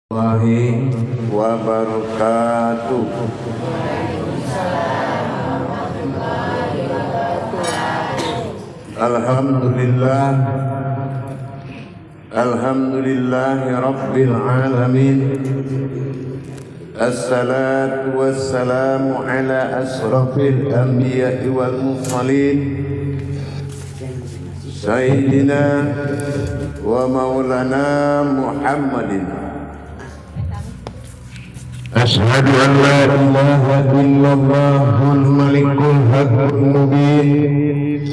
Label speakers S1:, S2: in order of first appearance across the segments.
S1: Warahmatullahi wabarakatuh. Alhamdulillah, alhamdulillahi rabbil alamin. Assalatu wassalamu ala asrafil anbiya'i wal mursalin, sayyidina wa maulana Muhammadin. Ashhadu an la ilaha illallahul malikul haqqul mubin,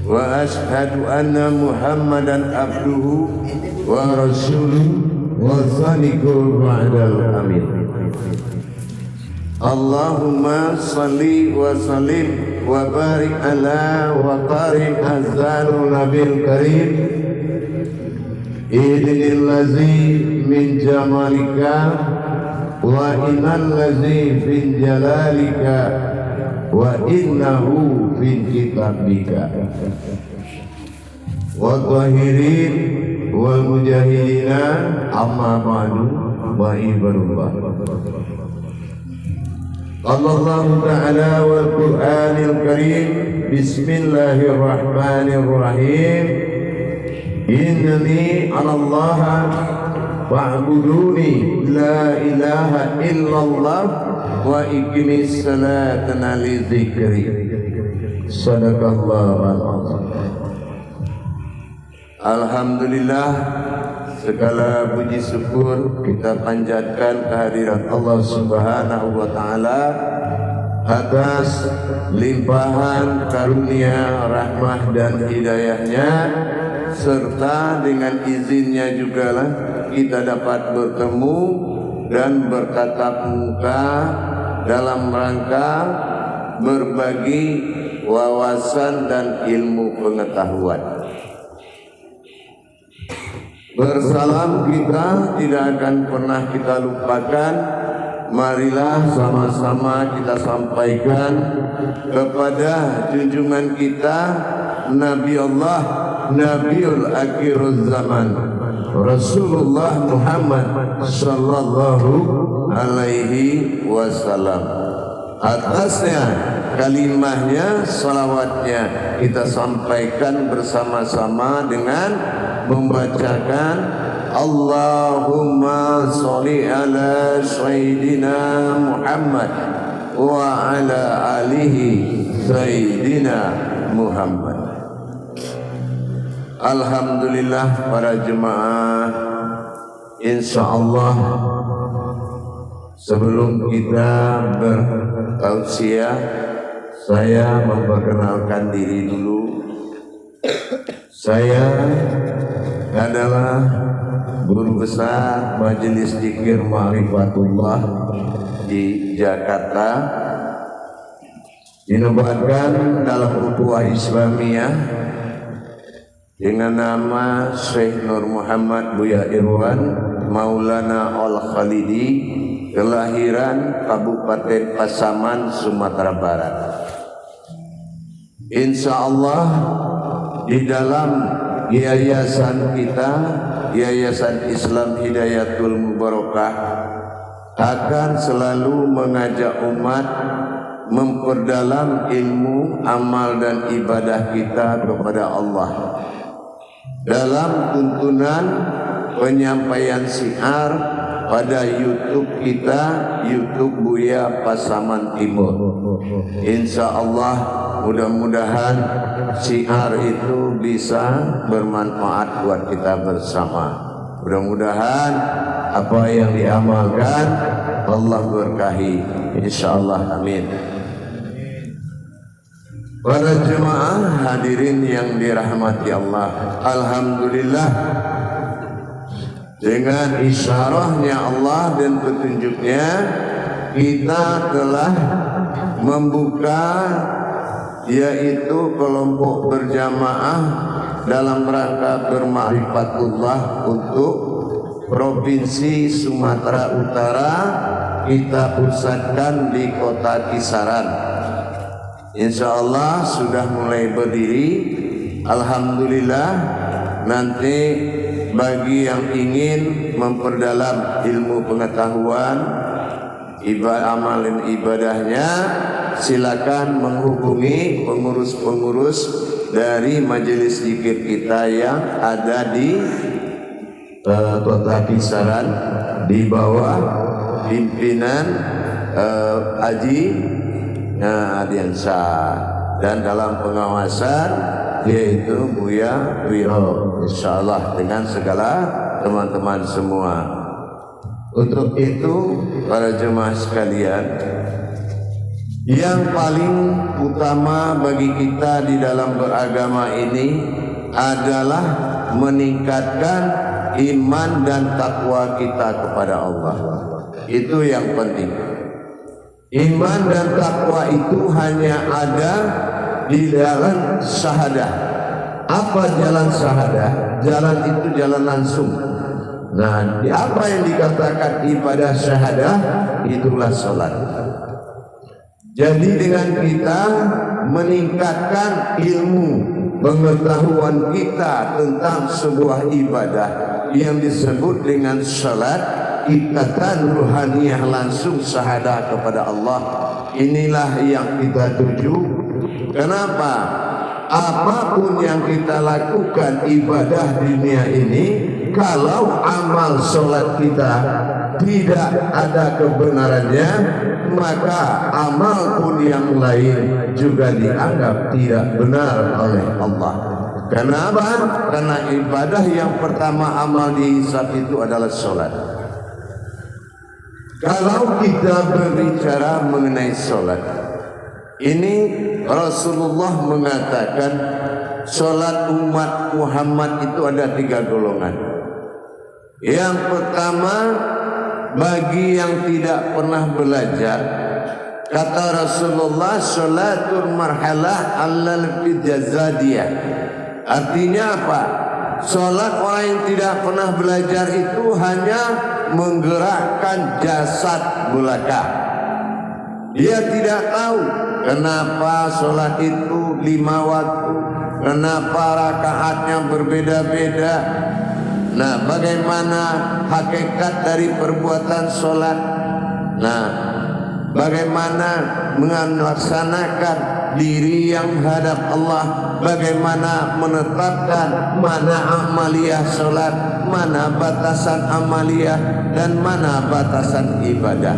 S1: wa ashhadu anna Muhammadan abduhu wa rasuluhu wa sadiqul wa'dal amin. Allahumma salli wa sallim wa barik ala wa qarim azanul nabil karim idinil lazi min jamalika wa innal ladzi fin jalalika wa innahu fin kitabika wa tahirin wal mujahidina amma ba'du wa ibarullah. Allahu ta'ala wal Qur'anil Karim. Bismillahirrahmanirrahim. Innani 'alallaha fa'buduni la ilaha illallah wa iqimis salata li dzikri. Sadaqallahul azim. Alhamdulillah, segala puji syukur kita panjatkan kehadirat Allah Subhanahu wa taala atas limpahan karunia, rahmah dan hidayahnya, serta dengan izinnya jugalah kita dapat bertemu dan bertatap muka dalam rangka berbagi wawasan dan ilmu pengetahuan. Bersalam kita tidak akan pernah kita lupakan. Marilah sama-sama kita sampaikan kepada junjungan kita Nabi Allah, Nabiul Akhiruz Zaman, Rasulullah Muhammad sallallahu alaihi wasallam. Atasnya kalimahnya, salawatnya kita sampaikan bersama-sama dengan membacakan Allahumma sholli ala sayyidina Muhammad wa ala alihi sayyidina Muhammad. Alhamdulillah para jemaah, insyaallah sebelum kita bertausiah, saya memperkenalkan diri dulu. Saya adalah guru besar Majelis Dzikir Ma'rifatullah di Jakarta, dinobatkan dalam ukhuwah Islamiyah dengan nama Syekh Nur Muhammad Buya Irwan Maulana Al-Khalidi, kelahiran Kabupaten Pasaman, Sumatera Barat. Insyaallah di dalam yayasan kita, Yayasan Islam Hidayatul Mubarakah, akan selalu mengajak umat memperdalam ilmu, amal dan ibadah kita kepada Allah dalam tuntunan penyampaian syiar pada YouTube kita, YouTube Buya Pasaman Timur. Insyaallah mudah-mudahan syiar itu bisa bermanfaat buat kita bersama. Mudah-mudahan apa yang diamalkan Allah berkahi, insyaallah, amin. Para jemaah hadirin yang dirahmati Allah, alhamdulillah dengan isyarahnya Allah dan petunjuknya kita telah membuka yaitu kelompok berjamaah dalam rangka berma'rifatullah untuk Provinsi Sumatera Utara. Kita pusatkan di Kota Kisaran. Insyaallah sudah mulai berdiri. Alhamdulillah, nanti bagi yang ingin memperdalam ilmu pengetahuan amalan ibadahnya, silakan menghubungi pengurus-pengurus dari majelis zikir kita yang ada di Kota Kisaran di bawah pimpinan Haji Adiansyah, dan dalam pengawasan yaitu Buya Wiro, insyaallah dengan segala teman-teman semua. Untuk itu para jemaah sekalian, yang paling utama bagi kita di dalam beragama ini adalah meningkatkan iman dan takwa kita kepada Allah. Itu yang penting. Iman dan takwa itu hanya ada di dalam syahadah. Apa jalan syahadah? Jalan itu jalan langsung. Nah, apa yang dikatakan ibadah syahadah? Itulah sholat. Jadi dengan kita meningkatkan ilmu pengetahuan kita tentang sebuah ibadah yang disebut dengan sholat, ikatan ruhaniyah langsung syahadah kepada Allah, inilah yang kita tuju. Kenapa? Apapun yang kita lakukan ibadah dunia ini, kalau amal sholat kita tidak ada kebenarannya, maka amal pun yang lain juga dianggap tidak benar oleh Allah. Kenapa? Karena ibadah yang pertama amal dihisab itu adalah sholat. Kalau kita berbicara mengenai sholat, ini Rasulullah mengatakan sholat umat Muhammad itu ada 3 golongan. Yang pertama, bagi yang tidak pernah belajar, kata Rasulullah, sholatul marhalah allal fijazadiyah. Artinya apa? Sholat orang yang tidak pernah belajar itu hanya menggerakkan jasad belaka. Dia tidak tahu kenapa sholat itu 5 waktu, kenapa rakaatnya berbeda-beda. Nah, bagaimana hakikat dari perbuatan sholat? Nah, bagaimana melaksanakan diri yang menghadap Allah? Bagaimana menetapkan mana amaliyah sholat, mana batasan amaliyah, dan mana batasan ibadah?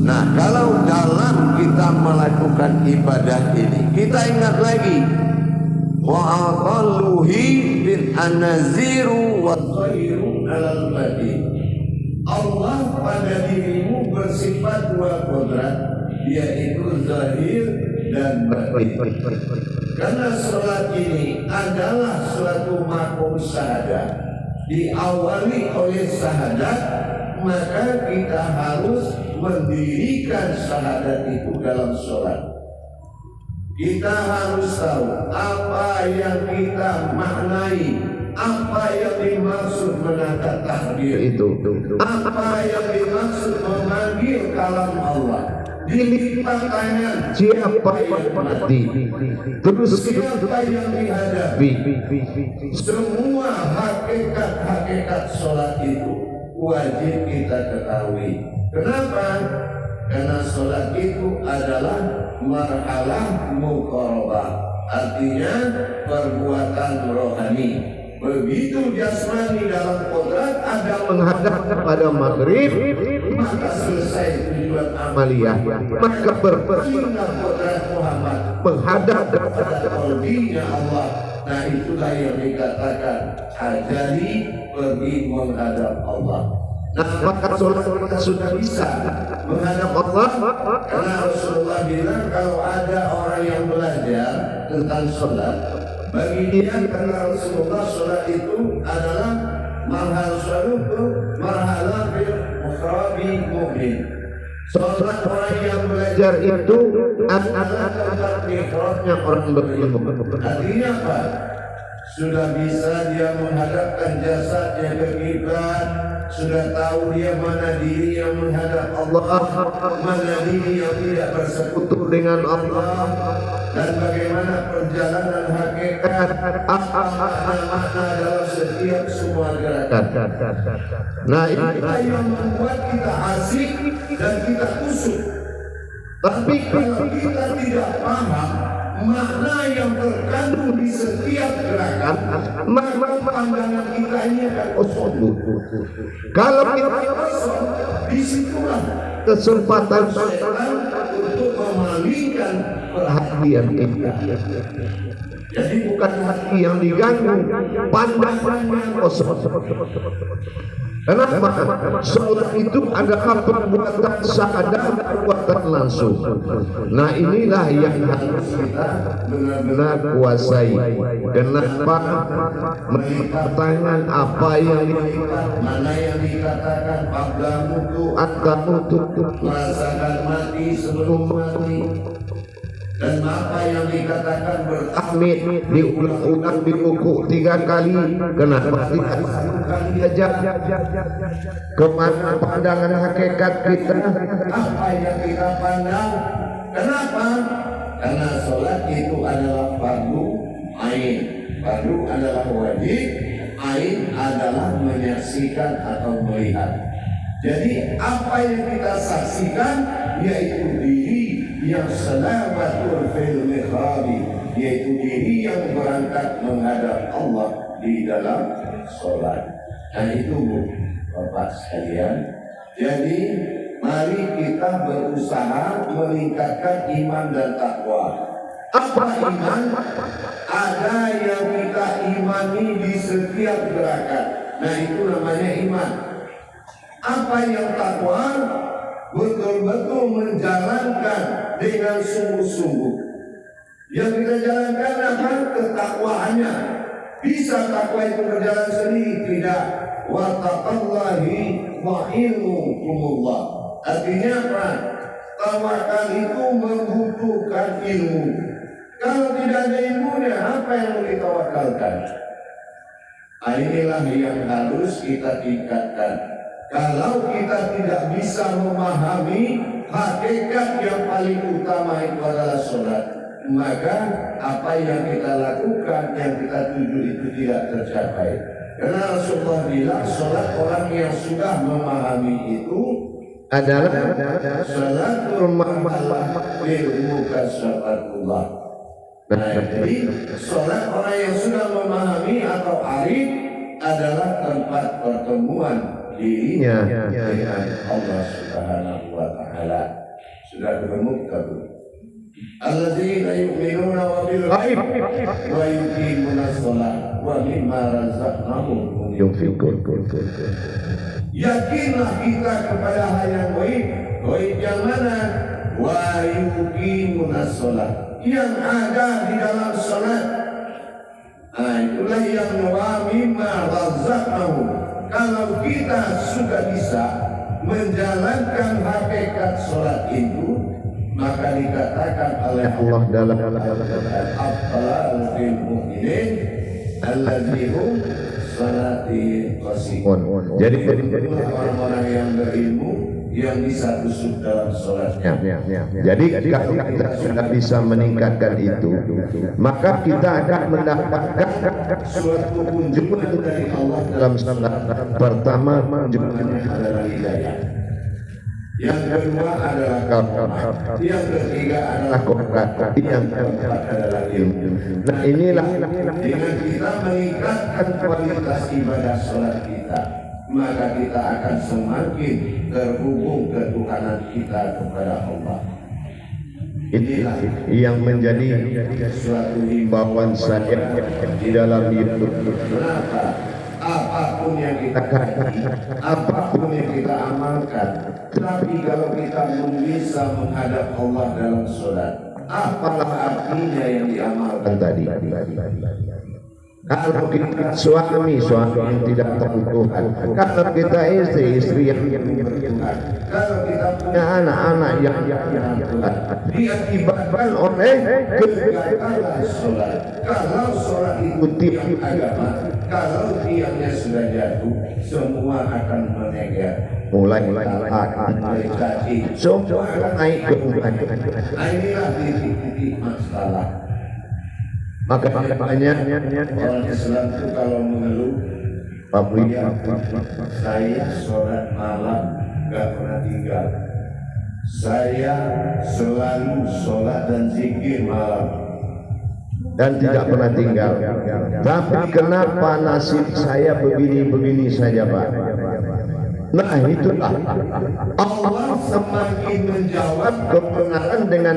S1: Nah, kalau dalam kita melakukan ibadah ini, kita ingat lagi, wa aqalluhi bin anaziru wa khairu alal badi. Allah pada dirimu bersifat 2 kodrat, yaitu zahir dan batin. Karena sholat ini adalah suatu makom syahadah, diawali oleh syahadat, maka kita harus mendirikan syahadat itu dalam sholat. Kita harus tahu apa yang kita maknai, apa yang dimaksud menata takbir itu, apa yang dimaksud memanggil kalam Allah. Dilipat tangan siapa yang mati, terus siapa yang dihadapi. Semua hakikat sholat itu wajib kita ketahui. Kenapa? Karena sholat itu adalah marhalah muqarabah, artinya perbuatan rohani. Begitu jasmani dalam kodrat ada menghadap kepada maghrib, maka selesai tujuan amaliyah, maka berpindah kodrat Muhammad menghadap kepada qalbinya Allah. Nah, itulah yang dikatakan ajali pergi menghadap Allah. Nah, maka sholat sudah bisa menghadap Allah, karena Rasulullah bilang kalau ada orang yang belajar tentang sholat, bagi dia, karena Rasulullah sholat itu adalah marhal bil mukhrabi mu'min. Sholat orang yang belajar itu adalah tempat mihrabnya orang beriman. Artinya apa? Sudah bisa dia menghadapkan jasadnya ke kiblat, sudah tahu dia mana diri yang menghadap Allah, mana diri yang tidak bersekutu dengan Allah. dan bagaimana perjalanan hakikat apa makna-makna dalam setiap semua gerakan. Nah, inilah yang membuat kita asik dan kita kusuk. Tapi kalau kita tidak paham makna yang terkandung di setiap gerakan, maka pandangan kita ini akan kosong. Kalau kita kosong, disitulah kesempatan setan untuk memalingkan perhatian kita. Jadi bukan hati yang diganggu, pandangannya kosong. Kenapa? Sholat itu adalah perbuatan sadar, perbuatan langsung. Nah, inilah yang harus kita benar-benar kuasai. Kenapa melipat tangan apa yang dikatakan, mana yang dikatakan qabla wudu, atau wudu, merasakan mati sebelum mati, dan apa yang dikatakan bertahmid diulang-ulang di ruku 3 kali. Kenapa tidak diajak kemana pandangan hakikat kita, apa yang kita pandang? Kenapa? Karena sholat itu adalah fardu ain. Fardu adalah wajib, ain adalah menyaksikan atau melihat. Jadi apa yang kita saksikan yaitu diri yang selamatul fil mikhrabi, yaitu diri yang berangkat menghadap Allah di dalam sholat. Dan itu Bapak sekalian, jadi mari kita berusaha meningkatkan iman dan takwa. Apa iman? Ada yang kita imani di setiap gerakan. Nah, itu namanya iman. Apa yang takwa? Betul-betul menjalankan dengan sungguh-sungguh. Yang kita jalankan apa? Ketakwaannya. Bisa takwa itu berjalan sendiri? Tidak. Wa taqallahi wa ilmukumullah. Artinya apa? Tawakal itu membutuhkan ilmu. Kalau tidak ada ilmunya, apa yang mau ditawakalkan? Inilah yang harus kita tingkatkan. Kalau kita tidak bisa memahami hakikat yang paling utama itu adalah sholat, maka apa yang kita lakukan, yang kita tuju itu tidak tercapai. Karena Rasulullah bilang sholat orang yang sudah memahami itu adalah sholatul mahmalah ilmu kasyafatullah. Nah, jadi sholat orang yang sudah memahami atau arif adalah tempat pertemuan dirinya dengan Allah Subhanahu wa Ta'ala. Sudah ketemu kita belum? Alladzina yu'minuna wa bil ghaib wa yuqimuna shalah wa mimma razaqnahum yunfiqun. Yakinlah kita kepada hal yang gaib. Gaib yang mana? Wa yuqimuna shalah, yang ada di dalam salat. Nah, itulah yang wa mimma razaqnahum. Kalau kita sudah bisa menjalankan hakikat sholat itu, maka dikatakan oleh Allah dalam al-fil mu'minin alladzihum salati qasihun. Jadi orang-orang yang berilmu yang bisa kusuk dalam sholatnya. Jadi kalau kita sudah bisa meningkatkan itu, maka kita akan mendapatkan suatu kunjungan dari Allah dalam sholat. Pertama, kunjungannya adalah hidayah. Yang kedua adalah kafarat. Yang ketiga adalah qiraat. Yang keempat adalah ilmu. Nah, inilah dengan kita meningkatkan kualitas ibadah sholat kita, maka kita akan semakin terhubung ketuhanan kita kepada Allah. Inilah yang menjadi suatu himbauan saya di dalam hidup. Kenapa? Apapun yang kita kaji, apapun yang kita amalkan, tapi kalau kita belum bisa menghadap Allah dalam sholat, apalah artinya yang diamalkan tadi? Kalau kita suami yang tidak tahu Tuhan, kalau kita istri yang bertuhan, kalau kita punya anak-anak yang Tuhan, diakibatkan oleh kegagalan sholat. Kalau sholat itu tiap agama, Kalau tiangnya sudah jatuh, semua akan menegak.
S2: Mulai semua naik ke bulan.
S1: Inilah titik-titik masalah.
S2: Maka banyak
S1: orang Islam itu kalau mengeluh, saya sholat malam gak pernah tinggal. Saya selalu sholat dan zikir malam
S2: dan tidak pernah tinggal. Tapi kenapa nasib saya begini-begini saja, Pak? Nah, itulah Allah semakin menjawab kebenaran dengan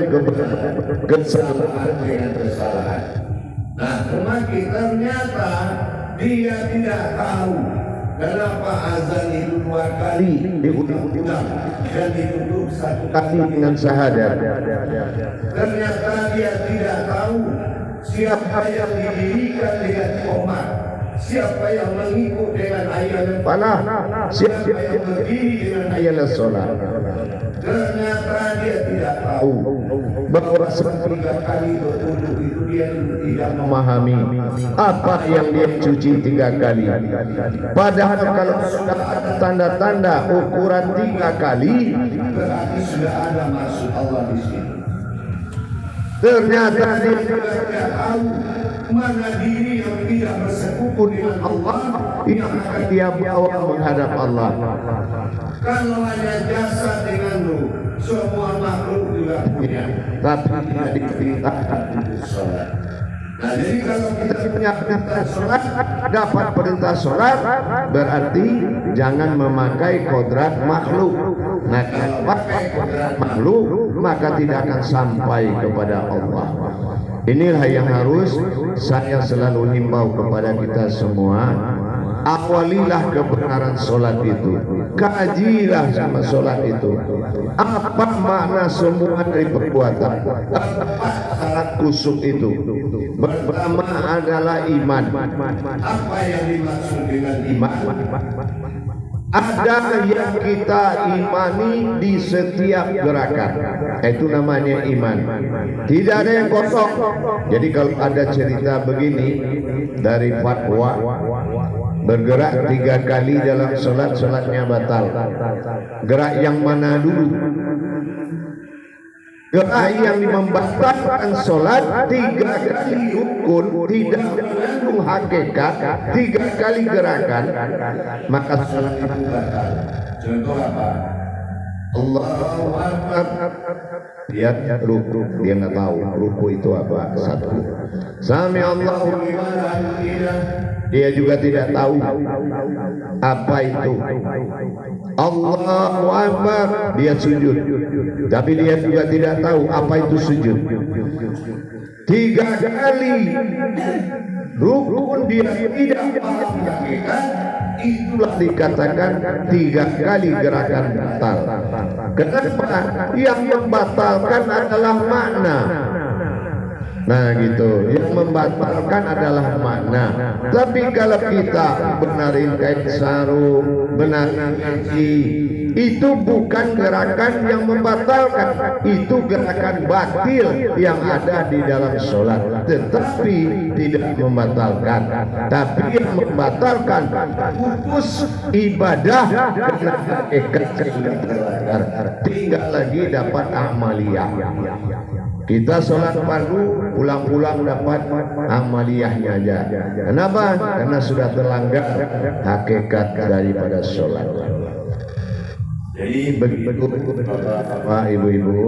S2: kesalahan dengan kesalahan.
S1: Nah, semakin ternyata dia tidak tahu kenapa azan itu 2 kali diulang dan ditutup 1
S2: kali dengan syahadat.
S1: Ternyata dia tidak tahu siapa yang didirikan dengan qomat, siapa yang mengikut dengan ayat
S2: panah, siapa
S1: yang berdiri dengan
S2: ayat sholat.
S1: Ternyata dia tidak tahu
S2: bahwa
S1: 3 kali berwudu itu dia tidak
S2: memahami apa yang dia cuci 3 kali. Padahal kalau sudah ada tanda-tanda ukuran 3 kali,
S1: berarti sudah ada maksud Allah di sini.
S2: Ternyata dia
S1: tidak tahu mana diri yang tidak bersekutu dengan Allah
S2: yang akan dia bawa menghadap Allah.
S1: Kalau hanya jasad dengan ruh, semua makhluk juga punya.
S2: Tapi tidak diperintahkan sholat.
S1: Nah, jadi kalau kita
S2: punya perintah sholat, dapat perintah sholat, berarti jangan memakai kodrat makhluk. Nah, kalau pakai kodrat makhluk, maka tidak akan sampai kepada Allah. Inilah yang harus saya selalu himbau kepada kita semua. Awalilah kebenaran sholat itu, kajilah sama sholat itu. Apa makna semua dari perbuatan? Syarat kusuk itu pertama adalah iman.
S1: Apa yang dimaksud dengan iman?
S2: Ada yang kita imani di setiap gerakan, itu namanya iman. Tidak ada yang kosong. Jadi kalau ada cerita begini dari fatwa, bergerak 3 kali dalam sholat, sholatnya batal. Gerak yang mana dulu? Gerak yang membatalkan sholat 3 kali rukun, tidak mengandung hakikat, 3 kali gerakan, maka sholat itu batal.
S1: Contoh apa?
S2: Allahu Akbar. Dia ruku, dia nggak tahu ruku itu apa. 1. Sami Allahu liman hamidah. Dia juga tidak tahu apa itu. Allahu Akbar. Dia sujud, tapi dia juga tidak tahu apa itu sujud. 3 kali rukun dia tidak paham hakikat, itulah dikatakan 3 kali gerakan batal. Kenapa? Yang membatalkan adalah makna. Nah gitu, yang membatalkan adalah makna. Tapi kalau kita benarin kain sarung, benarin ngaji, itu bukan gerakan yang membatalkan, itu gerakan batil yang ada di dalam sholat, tetapi tidak membatalkan. Tapi yang membatalkan putus ibadah karena tinggal lagi dapat amaliyah. Kita sholat fardu, pulang-pulang dapat amaliyahnya aja. Kenapa? Karena sudah terlanggar hakikat daripada sholat. Jadi begitu Bapak Ibu-ibu,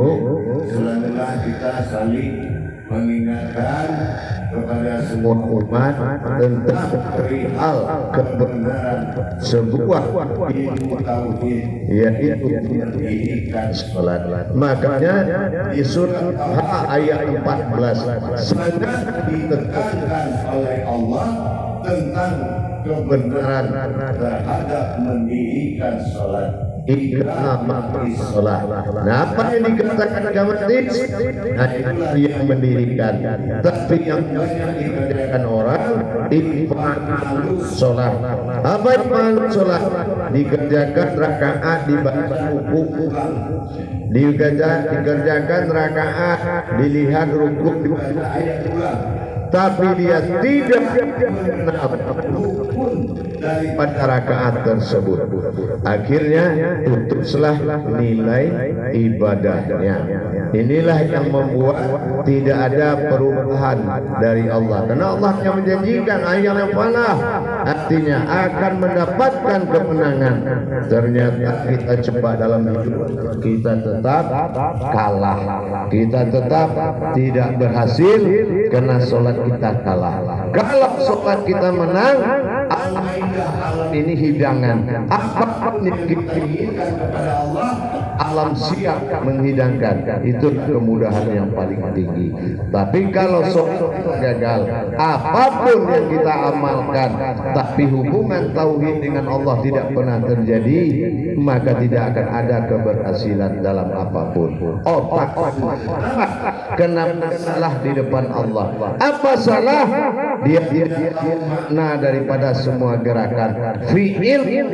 S1: Selanjutnya kita saling mengingatkan kepada
S2: semua umat tentang perihal kebenaran sebuah ilmu tauhid, yaitu pendidikan sholat. Makanya di surat ayat 14 sangat ditekankan oleh Allah tentang kebenaran terhadap mendirikan sholat. Iqamatis sholat. Nah, apa yang dikatakan iqamatis? Nah, itu yang mendirikan. Tapi yang dikerjakan orang iqamatus sholat. Apa iqamatus sholat? Dikerjakan rakaat, dibaca ruku, dikerjakan rakaat, dilihat ruku, dibaca ayat ulang. Tapi dia tidak mengenal pada rakaat tersebut. Akhirnya putuslah nilai ibadahnya. Inilah yang membuat tidak ada perubahan dari Allah, karena Allah yang menjanjikan ayat yang falah, artinya akan mendapatkan kemenangan. Ternyata kita coba dalam hidup, kita tetap kalah, kita tetap tidak berhasil karena sholat kita kalah. Kalau sholat kita menang, ini hidangan. Apapun yang kita inginkan kepada Allah, alam siap menghidangkan. Itu kemudahan yang paling tinggi. Tapi kalau sholat gagal, apapun yang kita amalkan, tapi hubungan tauhid dengan Allah tidak pernah terjadi, maka tidak akan ada keberhasilan dalam apapun. Kenapa salah di depan Allah? Apa salah? Dia makna daripada semua gerakan. Fi'il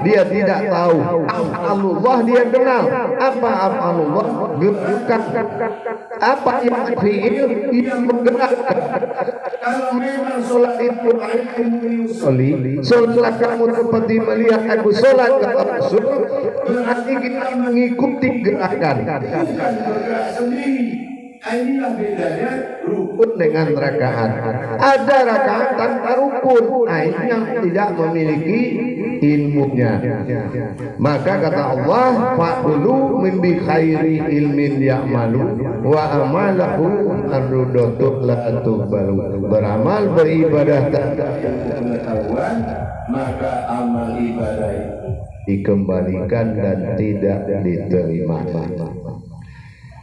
S2: dia tidak tahu. Af'alullah dia kenal. Apa af'alullah? Bukan. Apa yang fi'il yang menggerakkan. Kalau memang sholat itu sholat kamu seperti melihat aku sholat kata Rasul, berarti kita mengikuti gerakan. Bukan bergerak sendiri. Inilah bedanya rukun dengan rakaat. Ada rakaat tanpa rukun, ini yang tidak memiliki ilmunya. Maka kata Allah, fa'ulu min bi khairi ilmin ya'malu wa amalahu arudatu la tuqbalu. Beramal beribadah tanpa pengetahuan, maka amal ibadah itu dikembalikan dan tidak diterima.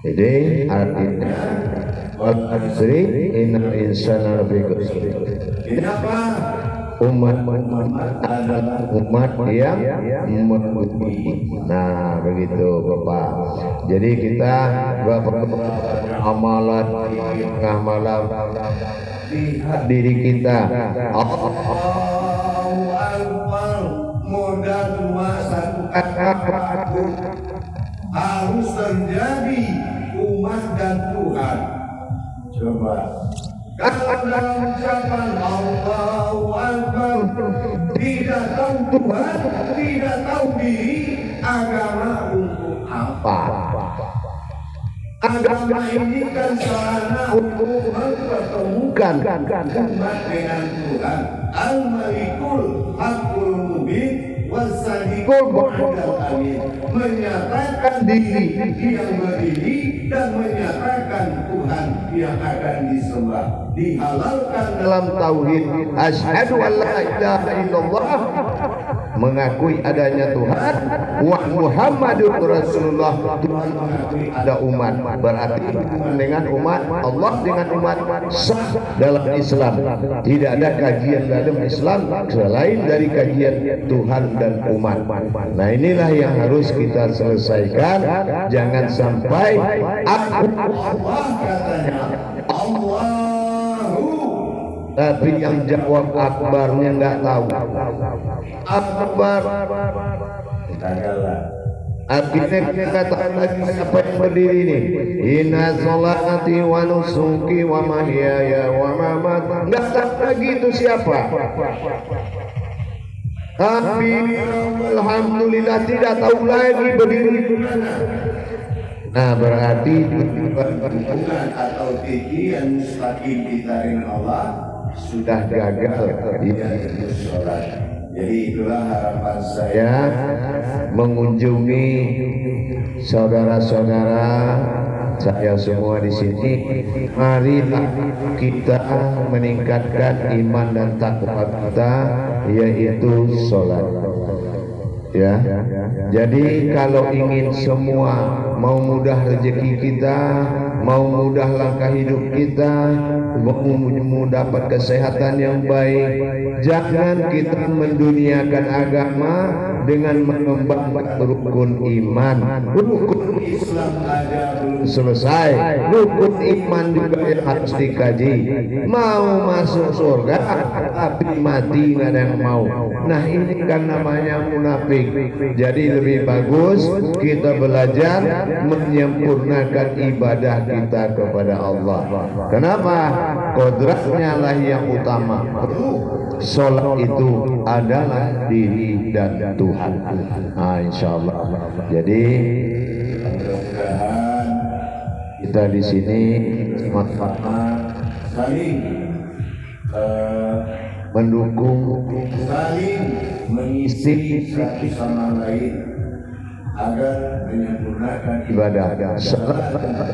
S2: Jadi artinya wal asri innal insana lafi khusr. Kenapa umat adalah umat yang mengikuti? Nah, begitu Bapak. Jadi kita amalan tengah malam lihat diri kita. Allahu Akbar, modal 2 1 harus terjadi umat dan Tuhan. Coba kalau dalam ucapan Allahu Akbar tidak tahu Tuhan, tidak tahu diri, agama untuk apa? Agama ini kan sarana untuk mempertemukan umat dengan Tuhan. Al-Malikul Haqqul Mubin Wasadikul Muhammad Amin, menyatakan diri yang berdiri dan menyatakan Tuhan yang akan disembah, dihalalkan dalam tauhid asyhadu an la ilaha illallah, mengakui adanya Tuhan, wa Muhammadur Rasulullah, Tuhan mengakui ada umat, berarti dengan umat Allah dengan umat sah dalam Islam. Tidak ada kajian dalam Islam selain dari kajian Tuhan dan umat. Nah, inilah yang harus kita selesaikan. Jangan sampai aku Allah katanya Allahu, tapi yang jawab akbarnya nggak tahu. Akbar akhirnya kita katakan lagi siapa yang berdiri ini, inna sholati wa nusuki wa mahyaya wa mamati, nggak tahu lagi itu siapa. Tapi alhamdulillah tidak tahu lagi berdiri di mana. Nah, berarti hubungan atau tikian mustaqim kita dengan Allah sudah gagal di sholat. Jadi itulah harapan saya mengunjungi saudara-saudara saya semua di sini. Marilah kita meningkatkan iman dan takwa kita, yaitu sholat. Ya, jadi kalau ingin semua mau mudah rezeki kita, mau mudah langkah hidup kita, mau dapat kesehatan yang baik, jangan kita menduniakan agama dengan mengembangkan rukun iman. Rukun Islam aja belum selesai, rukun iman juga yang harus dikaji. Mau masuk surga tapi mati nggak ada yang mau. Nah ini kan namanya munafik. Jadi lebih bagus kita belajar menyempurnakan ibadah kita kepada Allah. Kenapa? Kodratnya lah yang utama. Sholat itu adalah diri dan Tuhan. Nah, insya Allah. Jadi mudah-mudahan kita di sini sama-sama saling mendukung, saling mengisi satu sama lain agar menyempurnakan ibadah.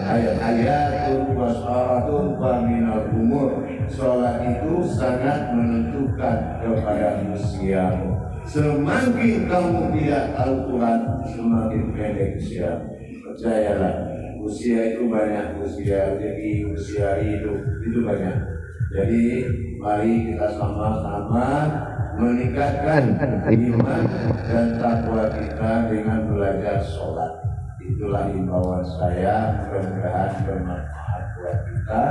S2: Ayat-ayatun was'aratun wa minal umur. Sholat itu sangat menentukan kepada usiamu. Semakin kamu tidak tahu Tuhan, semakin pendek usiamu. Percayalah, usia itu banyak, usia rezeki, usia hidup itu banyak. Jadi mari kita sama-sama meningkatkan iman dan takwa kita dengan belajar sholat. Itulah himbauan saya, mudah-mudahan bermanfaat buat kita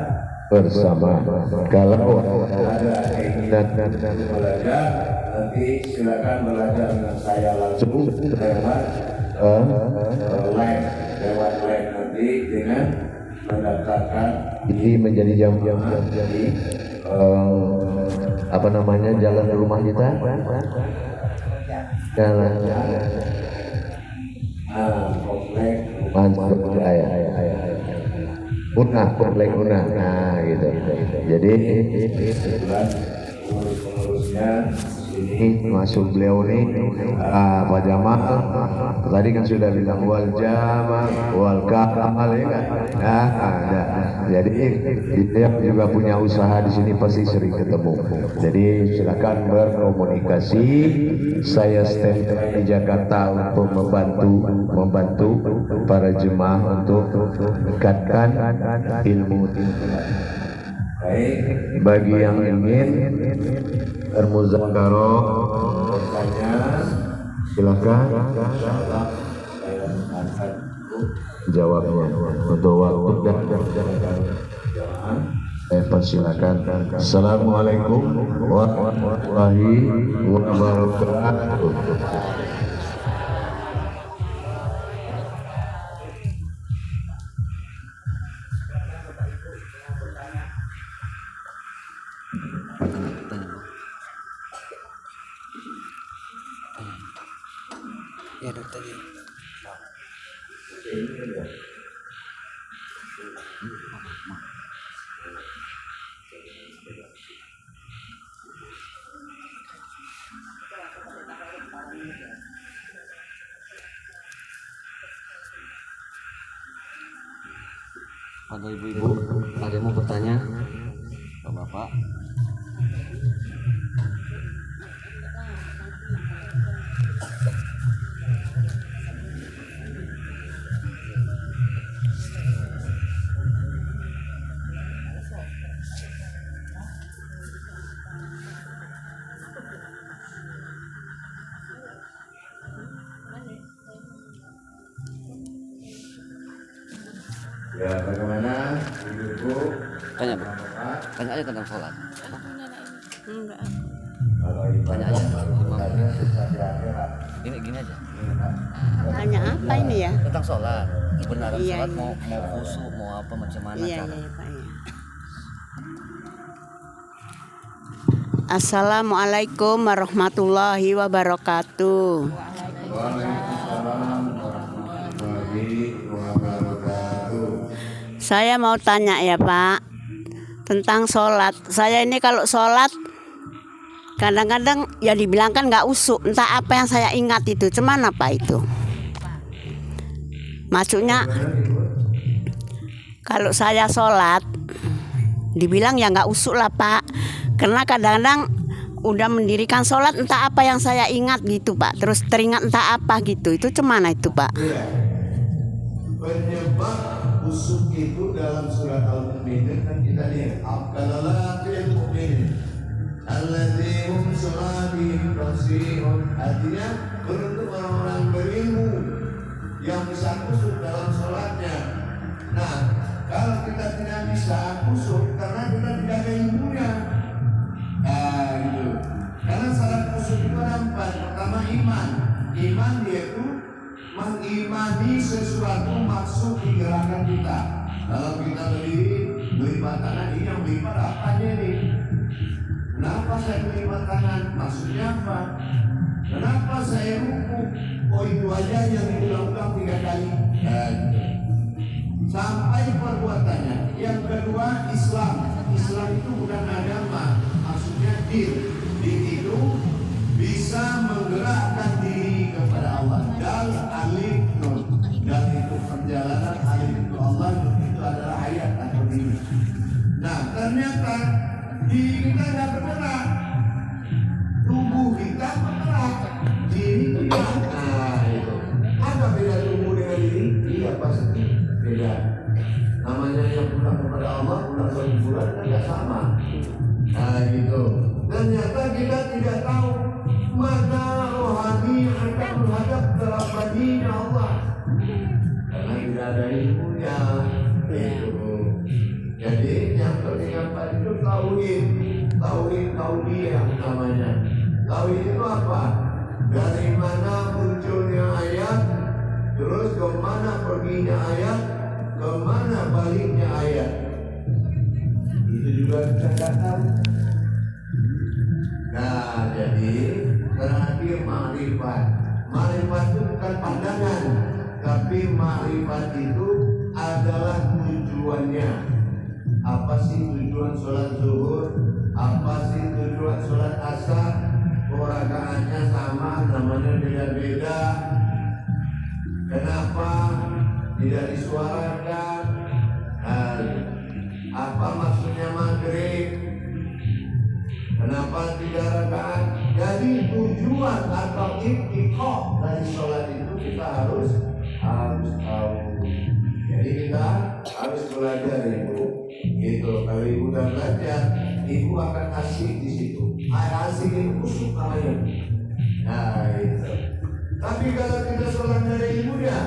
S2: bersama. Kalau ada keinginan belajar, nanti silakan belajar dengan saya langsung lewat live nanti dengan mendaftarkan ini menjadi jam-jam jadi apa namanya jalan ke rumah kita, jalan komplek komplek Una, nah gitu. Jadi pengurusnya ini masuk beliau nih Pak Jamal tadi kan sudah bilang wal jamal wal kamal ya kan. Jadi dia juga punya usaha di sini pasti sering ketemu. Jadi silakan berkomunikasi. Saya stand di Jakarta untuk membantu para jemaah untuk meningkatkan ilmu. Baik, bagi yang ingin bermuzakarah silakan jawabnya untuk waktu dan persilakan. Assalamualaikum warahmatullahi wabarakatuh.
S3: Ya dokter. Pada ibu-ibu ada yang mau bertanya ke bapak?
S1: Ya, bagaimana ibu-ibu?
S3: Tanya, Bu. Tanya aja tentang sholat.
S4: Enggak.
S3: Tanya aja. Gini aja.
S4: Tanya apa ini ya?
S3: Tentang sholat. Kebenaran
S4: Iya,
S3: sholat
S4: iya.
S3: mau khusyuk, mau apa macam mana
S4: Iya,
S3: cara?
S4: iya, Pak ya. Assalamualaikum warahmatullahi wabarakatuh.
S1: Waalaikumsalam warahmatullahi wabarakatuh.
S4: Saya mau tanya ya Pak tentang sholat. Saya ini kalau sholat kadang-kadang ya dibilangkan nggak usuk. Entah apa yang saya ingat itu. Cuman apa itu? Maksudnya kalau saya sholat dibilang ya nggak usuk lah Pak. Karena kadang-kadang udah mendirikan sholat entah apa yang saya ingat gitu Pak. Terus teringat entah apa gitu. Itu cemana itu Pak?
S1: Penyebab usuk itu dalam surat Al-Mu'minun kan kita lihat aqalala fil mu'minin alladzihum sholatihim khashi'un, artinya beruntung orang-orang berilmu yang bisa kusuk dalam sholatnya. Nah, kalau kita tidak bisa kusuk karena kita tidak ada ilmunya, gitu. Karena syarat kusuk itu ada 4. Pertama, iman. Iman yaitu mengimani sesuatu maksud di gerakan kita. Kalau kita melipat tangan, ini yang melipat apanya nih? Kenapa saya melipat tangan? Maksudnya apa? Kenapa saya ruku? Oh, itu aja yang diulang-ulang 3 kali. Sampai perbuatannya. Yang kedua, Islam. Islam itu bukan agama, maksudnya din. Din itu bisa menggerakkan diri kepada Allah. Dal, alif, nun. Dal itu perjalanan, alif itu Allah, nun itu adalah hayat atau diri. Nah, ternyata diri kita tidak bergerak, tubuh kita bergerak, diri tidak. Nah, itu. Apa beda tubuh dengan diri? Iya, pasti beda. Namanya yang pulang kepada Allah, pulang ke kuburan kan tidak sama. Nah, gitu. Ternyata kita tidak tahu mana rohani akan menghadap ke Rabbaninya Allah, karena tidak ada ilmunya. Itu. Jadi yang penting apa itu tauhid, tauhidiyah namanya. Tauhid itu apa? Dari mana munculnya ayat, terus kemana perginya ayat, kemana baliknya ayat. Itu juga kita tidak tahu. Nah, jadi terakhir ma'rifat. Ma'rifat itu bukan pandangan, tapi ma'rifat itu adalah tujuannya. Apa sih tujuan sholat zuhur? Apa sih tujuan sholat asar? Rakaatnya sama, namanya beda-beda. Kenapa tidak disuarakan? Apa maksudnya maghrib? Kenapa 3 rakaat? Jadi tujuan atau intiqah dari sholat itu kita harus tahu. Jadi kita harus belajar ibu. Gitu. Kalau ibu udah belajar, ibu akan asik di situ. Asik itu kusuk namanya. Nah, itu. Tapi kalau kita sholat dari ibunya,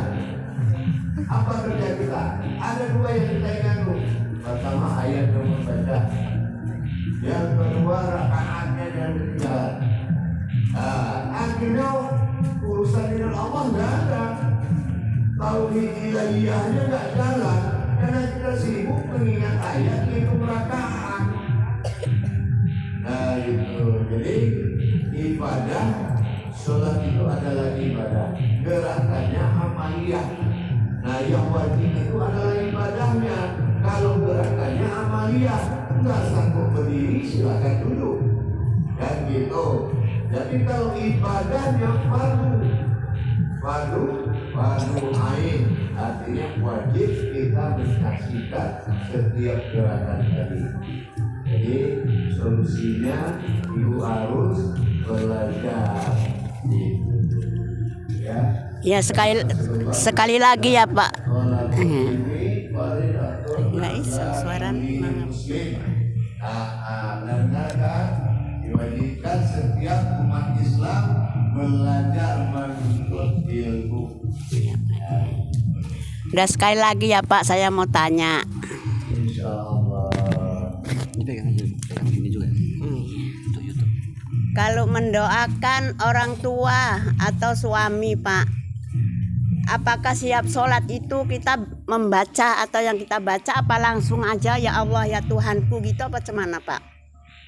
S1: apa kerja kita? Ada 2 yang kita ingat. Pertama, ayat yang membaca. Yang kedua, rakaatnya dan ketinggalan. Akhirnya urusan dengan Allah nggak ada. Tauhid ilahiyahnya nggak jalan karena kita sibuk mengingat ayat itu rakaat. Nah, itu. Jadi ibadah sholat itu adalah ibadah. Gerakannya amaliyah. Nah, yang wajib itu adalah ibadahnya. Kalau gerakannya amaliyah, nggak sanggup berdiri, silakan duduk. Dan gitu. Jadi kalau ibadahnya fardu ain, artinya wajib kita menyaksikan setiap gerakan tadi. Jadi solusinya ibu harus belajar.
S4: Ya, sekali lagi ya Pak. Nggak bisa suara
S1: diwajibkan setiap umat Islam belajar menuntut ilmu.
S4: Udah sekali lagi ya Pak, saya mau tanya.
S1: Insyaallah.
S3: Pegang ini juga. Untuk YouTube.
S4: Kalau mendoakan orang tua atau suami Pak, apakah siap sholat itu kita membaca atau yang kita baca apa langsung aja ya Allah ya Tuhanku gitu apa cemana Pak?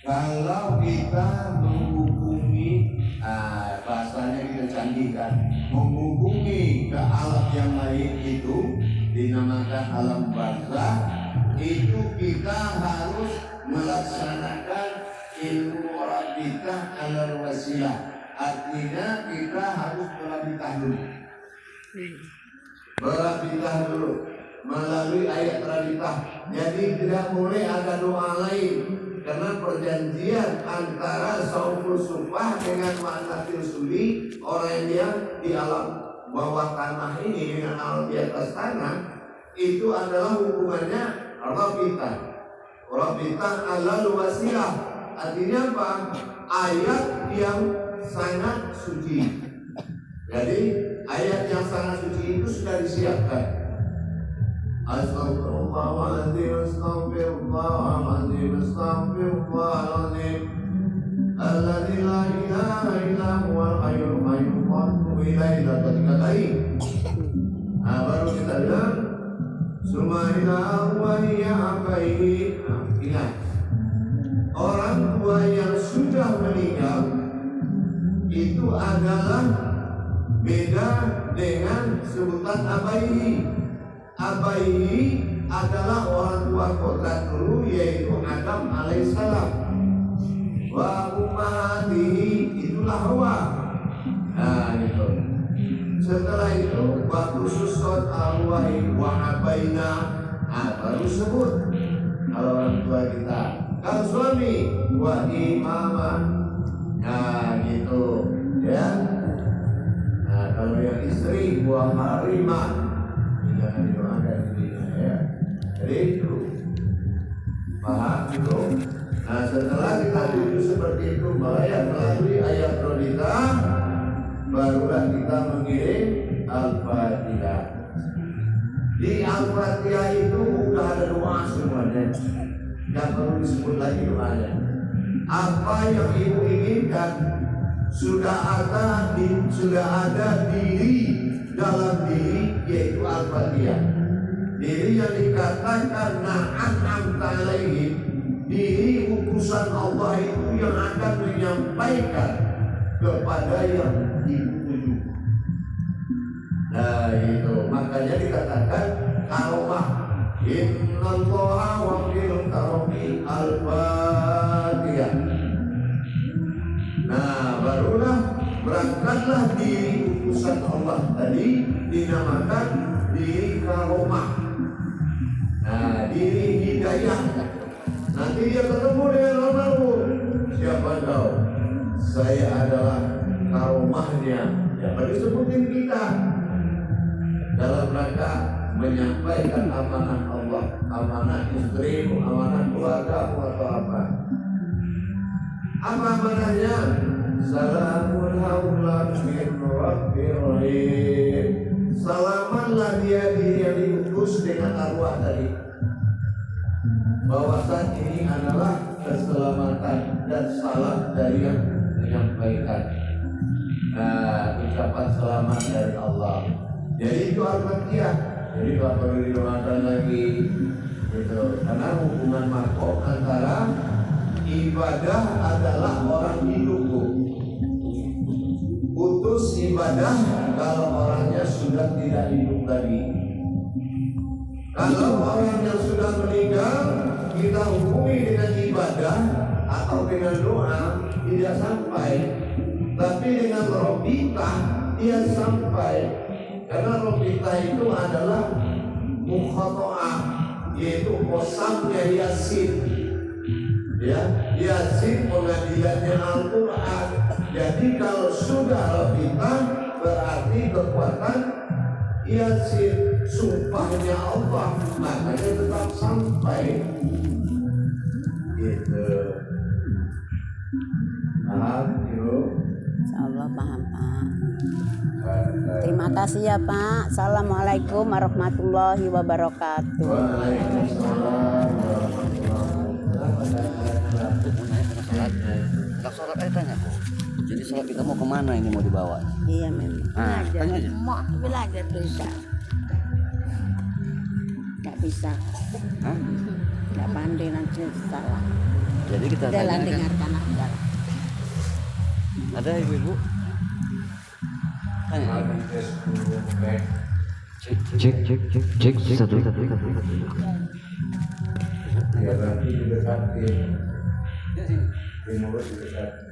S1: Kalau kita menghubungi, bahasanya kita canggihkan, menghubungi ke alam yang lain itu dinamakan alam barzakh. Itu kita harus melaksanakan ilmu rabitah alal wasilah. Artinya kita harus berabitah dulu. Berabitah dulu melalui ayat rabitah. Jadi tidak boleh ada doa lain. Karena perjanjian antara sauful sufah dengan ma'natil suli, orang yang di alam bawah tanah ini dengan alam di atas tanah, itu adalah hubungannya rabitah. Rabitah alal wasilah. Artinya apa? Ayat yang sangat suci. Jadi ayat yang sangat suci itu sudah disiapkan. Astagfirullahaladzim, astagfirullahaladzim, astagfirullahaladzim. Alladzi la ilaha illa huwal hayyul qayyum wa atubu ilaihi. Ketika kali, nah baru kita bilang Sumailah wa hiya abaihi. Ingat, orang tua yang sudah meninggal itu adalah beda dengan sebutan abaihi. Abaihi adalah orang tua kodrat dulu, yaitu Adam alaihissalam. Wa ummahatihi itulah Hawa. Nah itu. Setelah itu waktu susot arwahi wa abaina, baru sebut kalau orang tua kita. Kalau suami wa imama, nah gitu ya. Nah kalau yang istri wa harimah, jangan didoakan istrinya ya. Jadi itu paham itu. Nah setelah kita tuju seperti itu melalui ayat rodita, barulah kita mengirim Al-Fatihah. Di Al-Fatihah itu udah ada doa semuanya, nggak perlu disebut lagi doanya. Apa yang ibu inginkan sudah ada diri dalam diri, yaitu Al-Fatihah. Diri yang dikatakan na'am alaihim, diri utusan Allah itu yang akan menyampaikan kepada yang dituju. Nah itu makanya dikatakan karomah. Innallaha waqil karomi al-Fatihah. Nah barulah berangkatlah diri utusan Allah tadi dinamakan diri karomah. Nah diri hidayah. Nanti dia ketemu dengan almarhum. Siapa tahu saya adalah karomahnya. Ya baru sebutin kita dalam rangka menyampaikan amanah Allah, amanah istrimu, amanah keluargamu atau apa. Apa amanahnya? Salamun haulan min Rabbir Rahim. Salamanlah dia yang diutus dengan arwah tadi. Bahwasan ini adalah keselamatan dan salam dari yang menyampaikan. Nah, ucapan selamat dari Allah. Jadi itu Al-Fatihah. Jadi tidak perlu didoakan lagi gitu. Karena hubungan makom antara ibadah adalah orang hidup. Putus ibadah kalau orangnya sudah tidak hidup lagi. Kalau orang yang sudah meninggal kita hubungi dengan ibadah atau dengan doa tidak sampai, tapi dengan robitah dia sampai. Karena robitah itu adalah mukhato'ah, yaitu kosamnya Yasin. Ya, Yasin pengadilannya Al-Quran. Jadi kalau sudah robitah berarti kekuatan Yasin, sumpahnya Allah, makanya tetap sampai. Gitu. Paham, Ibu?
S4: Insyaallah paham, Pak. Terima kasih ya, Pak. Assalamualaikum warahmatullahi wabarakatuh.
S1: Waalaikumsalam warahmatullahi
S3: Kalau sholat aja tanya, Bu. Jadi sholat kita mau kemana ini, mau dibawa?
S4: Iya memang.
S3: Tanya aja.
S4: Mau belajar bisa. Nggak bisa.
S3: Hah?
S4: Nggak pandai nanti salah.
S3: Jadi kita
S4: Jalan
S3: tanya kan?
S4: dengarkan aja.
S3: Ada ibu-ibu? Tanya. Cek satu.
S1: Ya berarti didekatin. Di mulut didekatin.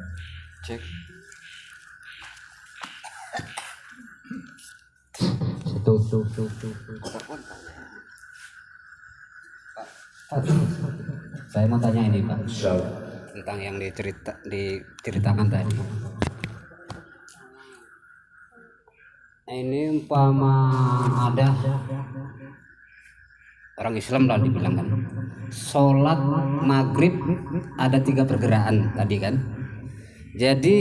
S3: Cek. Tuh. Saya mau tanya ini, Pak. Tentang yang diceritakan tadi. Ini umpama ada orang Islam lah dibilang kan, sholat maghrib ada 3 pergerakan tadi kan. Jadi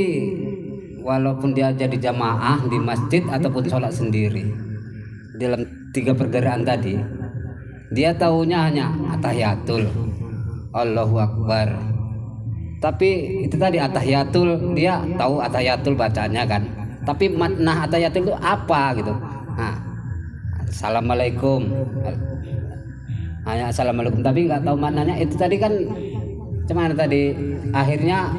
S5: walaupun dia jadi jamaah di masjid ataupun sholat sendiri dalam 3 pergerakan tadi, dia taunya hanya atahiyatul, Allahu Akbar. Tapi itu tadi atahiyatul, dia tahu atahiyatul bacanya kan. Tapi makna atahiyatul itu apa gitu? Nah, assalamualaikum, hanya assalamualaikum, tapi nggak tahu maknanya. Itu tadi kan cuman tadi akhirnya.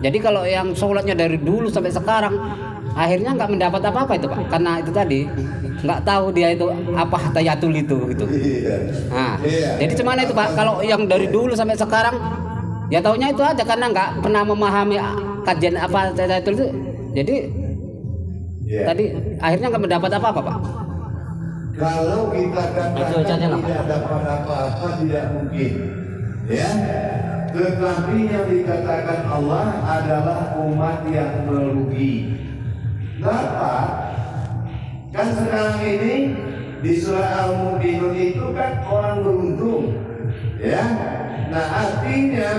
S5: Jadi kalau yang sholatnya dari dulu sampai sekarang, akhirnya nggak mendapat apa-apa itu Pak, karena itu tadi nggak tahu dia itu apa atahiyatul itu gitu. Nah, jadi cuman itu Pak, kalau yang dari dulu sampai sekarang ya taunya itu aja karena nggak pernah memahami kajian apa atahiyatul itu. Jadi tadi akhirnya nggak mendapat apa-apa Pak.
S1: Kalau kita
S5: Itu aja
S1: katakan
S5: lah,
S1: tidak dapat apa-apa, tidak mungkin, ya. Tetapi yang dikatakan Allah adalah umat yang merugi. Dapat kan sekarang ini di surah Al-Mu'minun itu kan orang beruntung, ya. Nah artinya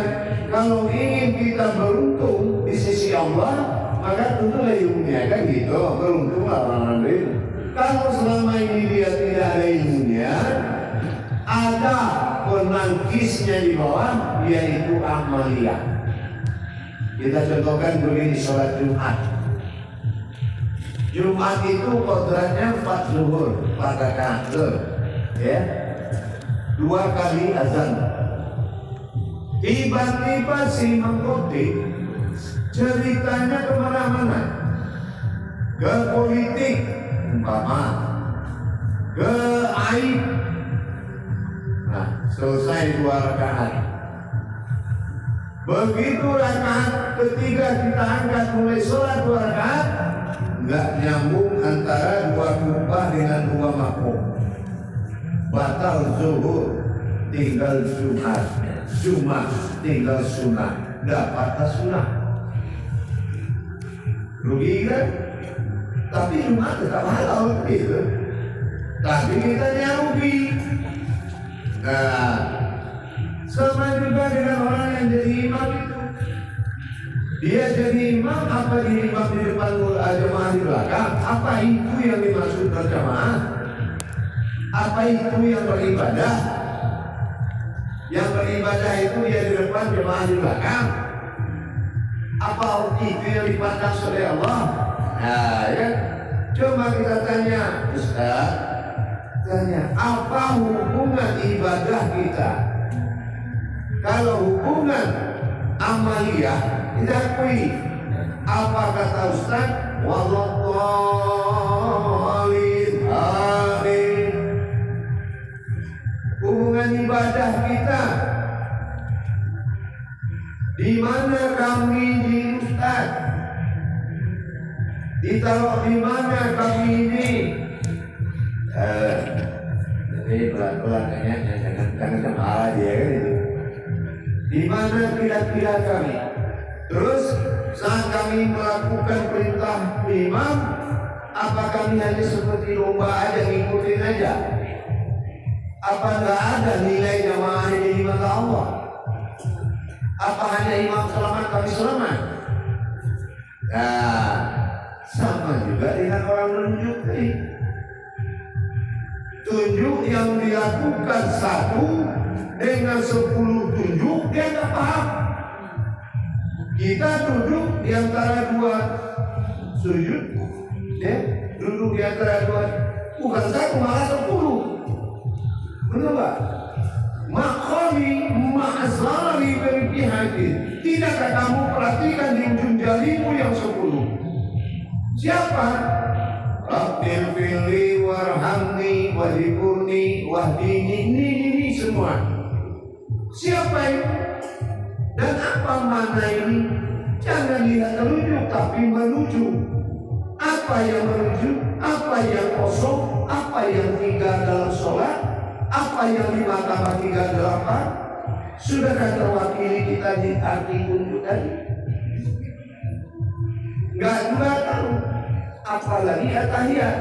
S1: kalau ingin kita beruntung di sisi Allah, maka tentulah ilmunya kan gitu, beruntunglah orang lain. Kalau selama ini dia tidak ada ilmunya, ada penangkisnya di bawah, yaitu amaliyah. Kita contohkan begini, sholat Jumat. Jumat itu kodratnya 4 zuhur, 4 rakaat, ya, 2 kali azan. Tiba-tiba si mengkutip ceritanya kemana-mana, ke politik, umpama, ke aib. Nah, selesai 2 rakaat. Begitu rakaat ketiga kita angkat mulai sholat 2 rakaat, nggak nyambung antara 2 khutbah dengan 2 makmum. Batal zuhur, tinggal Jumat, Jumat tinggal sunnah, dapatlah sunnah. Rugi kan? Tapi Jumat tetap halal gitu. Tapi kita rugi. Nah, sama juga dengan orang yang jadi imam itu. Dia jadi imam, apa jadi imam di depan jemaah di belakang? Apa itu yang dimaksud berjamaah? Apa itu yang beribadah? Yang beribadah itu dia di depan, jemaah di belakang. Apa itu yang dipandang oleh Allah? Nah, ya. Coba kita tanya, Ustaz, tanya, apa hubungan ibadah kita? Kalau hubungan amaliyah kita akui. Apa kata Ustaz? Wallahualim, amin. Hubungan ibadah kita, di mana kami di Ustaz? Ditaruh di mana kami ini? Jadi pelan-pelan jangan marah dia kan itu. Di mana kira-kira kami? Terus saat kami melakukan perintah imam, apa kami hanya seperti lomba aja ngikutin aja? Apa nggak ada nilai jamaah ini di mata Allah? Apa hanya imam selamat kami selamat? Nah, sama juga dengan orang menunjuk ini. Tunjuk yang dilakukan 1 dengan 10 tunjuk dia nggak paham. Kita duduk di antara 2 sujud, ya, duduk di antara 2, bukan 1 malah 10. Benar Pak? Makhami ma'azari berpihaki. Tidakkah kamu perhatikan di ujung jarimu yang 10? Siapa? Rabbil fili warhamni wahibuni wahdini. Ini semua. Siapa ini? Dan apa makna ini? Jangan lihat menuju, tapi menuju. Apa yang menuju? Apa yang kosong? Apa yang tinggal dalam sholat? Apa yang 5 tambah 3 8? Sudahkah terwakili kita di arti tunjuk tadi? Enggak juga tahu. Apalagi atahiyat.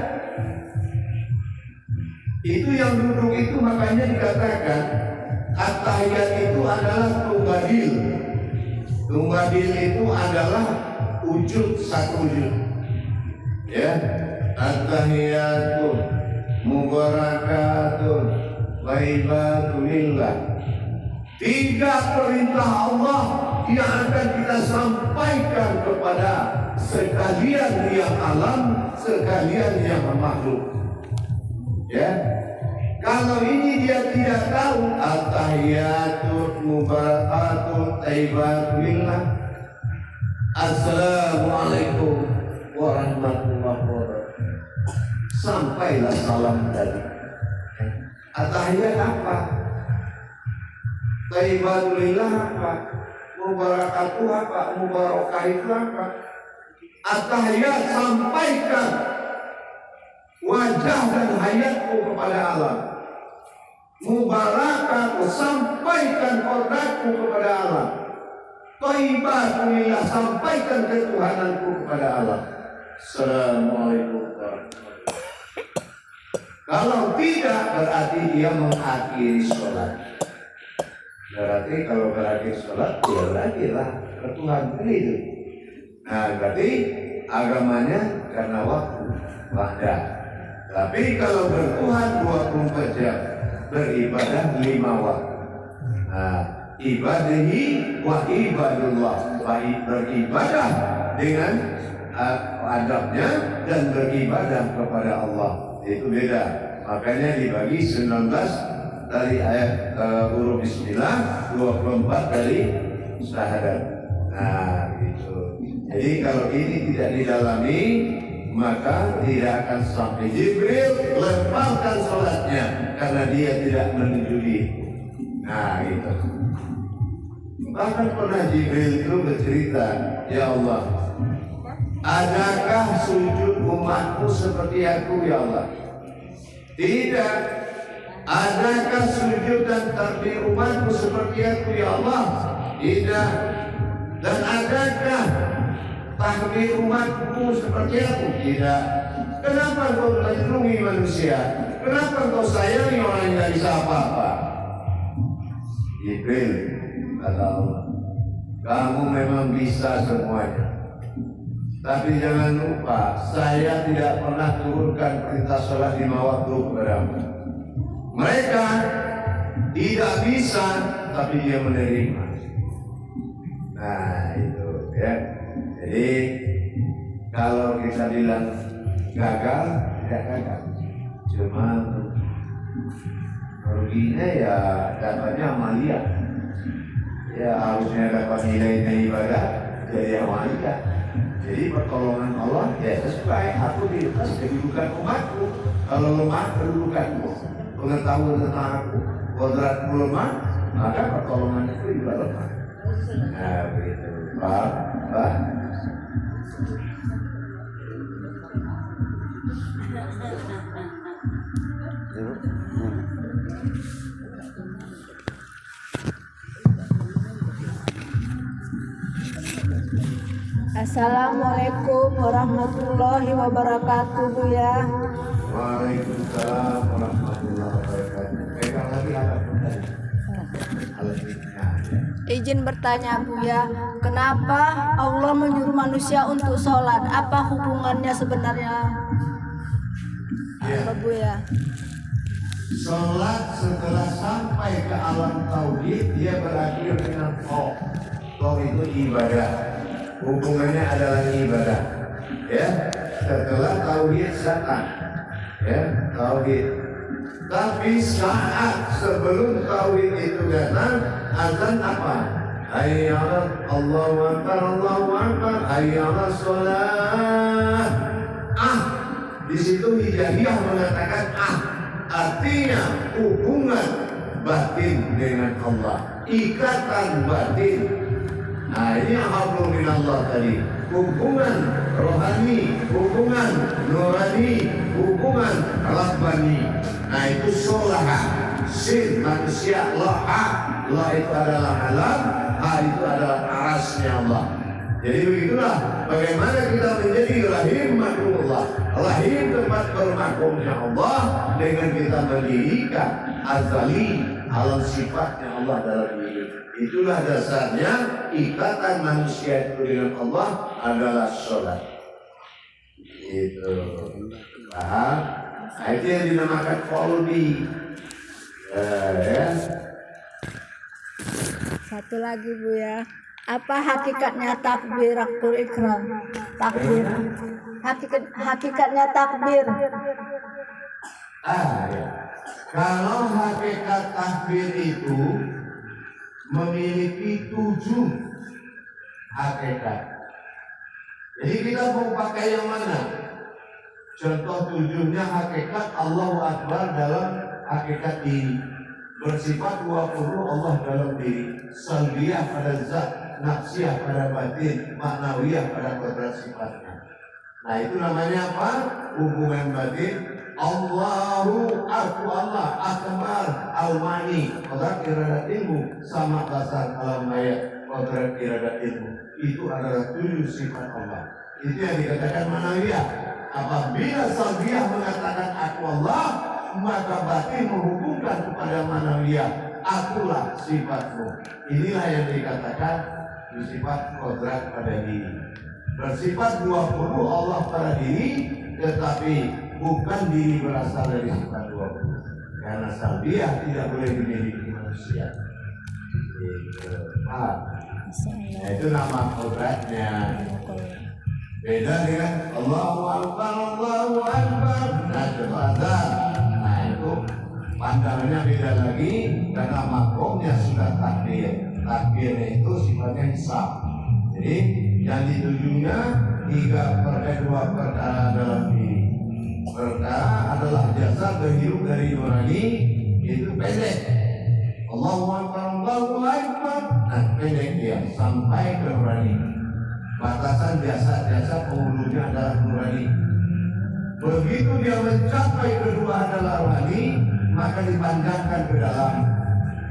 S1: Itu yang duduk itu makanya dikatakan atahiyat itu adalah tunggadil. Tunggadil itu adalah wujud satu wujud. Ya, at-tahiyatun mubarakatun waibatulillah. 3 perintah Allah yang akan kita sampaikan kepada sekalian yang alam, sekalian yang makhluk. Ya, kalau ini dia tidak tahu, at-tahiyatun mubarakatun tayyibatulillah, assalamualaikum warahmatullahi wabarakatuh, sampailah salam tadi. At-tahiyat apa? Tayyibatulillah apa? Mubarakatuh apa? Mubarakah itu apa? At-tahiyat, sampaikan wajah dan hayatku kepada Allah. Mubarakah, sampaikan kodratku kepada Allah. Thayyibatulillah, sampaikan ketuhananku kepada Allah. Assalamualaikum warahmatullahi wabarakatuh. Kalau tidak, berarti dia mengakhiri sholat. Berarti kalau berakhir sholat, ya berakhirlah ke Tuhan itu. Nah, berarti agamanya karena waktu, wadah. Tapi kalau bertuhan 24 jam, beribadah 5 waktu. Nah, ibadahi wa ibadullah, beribadah dengan adabnya dan beribadah kepada Allah, itu beda. Makanya dibagi 19 dari ayat huruf bismillah, 24 dari syahadat. Nah, gitu. Jadi kalau ini tidak didalami, maka tidak akan sampai. Jibril lemparkan sholatnya karena dia tidak menyujudi. Nah, gitu. Bahkan pernah Jibril itu bercerita, ya Allah, adakah sujud umatku seperti aku, ya Allah? Tidak. Adakah sujud dan takbir umatku seperti aku, ya Allah? Tidak. Dan adakah takbir umatku seperti aku? Tidak. Kenapa engkau melindungi manusia? Kenapa engkau sayangi orang yang tidak bisa apa-apa? Jibril kata Allah, kamu memang bisa semuanya. Tapi jangan lupa, saya tidak pernah turunkan perintah sholat 5 waktu kepadamu. Mereka tidak bisa, tapi dia menerima. Nah, itu ya. Jadi kalau kita bilang gagal, tidak gagal. Cuma ruginya ya dapatnya amalia. Ya harusnya dapat nilai ibadah, jadi amalia. Jadi pertolongan Allah ya sesuai. Aku di atas kedudukan umatku. Kalau lemah kedudukanku, pengetahuan tentang aku, kodratku lemah, maka pertolongan itu juga lemah. Nah begitu, Pak.
S6: Assalamualaikum warahmatullahi wabarakatuh, Bu ya.
S1: Waalaikumsalam warahmatullahi wabarakatuh. Pegang lagi alatnya.
S6: Izin bertanya, Bu ya, kenapa Allah menyuruh manusia untuk sholat? Apa hubungannya sebenarnya? Apa, Bu ya?
S1: Sholat setelah sampai ke alam tauhid, dia berakhir dengan Tau. Tau itu ibadah. Hubungannya adalah ibadah. Ya, setelah tauhid saat. Ya, tauhid. Tapi saat sebelum tauhid itu datang, azan apa? Hayya 'alal Allahu Akbar, Allahu Akbar, hayya 'alas shalah. Di situ Hijaiyah mengatakan artinya hubungan batin dengan Allah, ikatan batin. Nah, ini hablum minallah tadi, hubungan rohani, hubungan nurani, hubungan rabbani. Nah, itu sholaha, sin manusia, laha, la itu adalah alam, ha itu adalah arasnya Allah. Jadi begitulah bagaimana kita menjadi rahim makrumullah, rahim tempat bermakrumnya Allah, dengan kita mendirikan azali alam sifatnya Allah dalam diri. Itulah dasarnya ikatan manusia itu dengan Allah adalah sholat. Itu paham? Nah, itu yang dinamakan qalbi. Ya.
S6: Satu lagi Buya, apa hakikatnya takbiratul ihram? Takbir. Hakikatnya takbir.
S1: Ya. Kalau hakikat takbir itu memiliki 7 hakikat. Jadi kita mau pakai yang mana? Contoh 7-nya hakikat Allahu Akbar dalam hakikat diri. Bersifat 20 Allah dalam diri. Salbiyah pada zat, nafsiyah pada batin, maknawiyah pada kodrat sifatnya. Nah itu namanya apa? Hubungan batin. Allahu aku Allah akbar al-mani kodrat iradat ilmu sama basar alam maya kodrat iradat ilmu. Itu adalah 7 sifat Allah. Itu yang dikatakan manawiyah. Apabila salbiyah mengatakan aku Allah, maka batin menghubungkan kepada manawiyah, akulah sifatmu. Inilah yang dikatakan bersifat kodrat pada diri. Bersifat 20 Allah pada diri, tetapi bukan diri berasal dari sifat 20. Karena salbiyah tidak boleh dimiliki manusia. Nah, itu nama kodratnya. Beda dengan Allahu Akbar, Allahu Akbar. Nah, azan. Nah, itu pandangannya beda lagi karena makomnya sudah takbir. Takbirnya itu sifatnya hisab. Jadi yang ditujunya 2 perkara dalam diri. Perkara adalah jasa berhidup dari nurani, itu pendek. Allahu Akbar, Allahu Akbar. Nah, pendek dia sampai ke nurani. Batasan jasa penghulunya adalah nurani. Begitu dia mencapai kedua adalah rohani, maka dipanjangkan ke dalam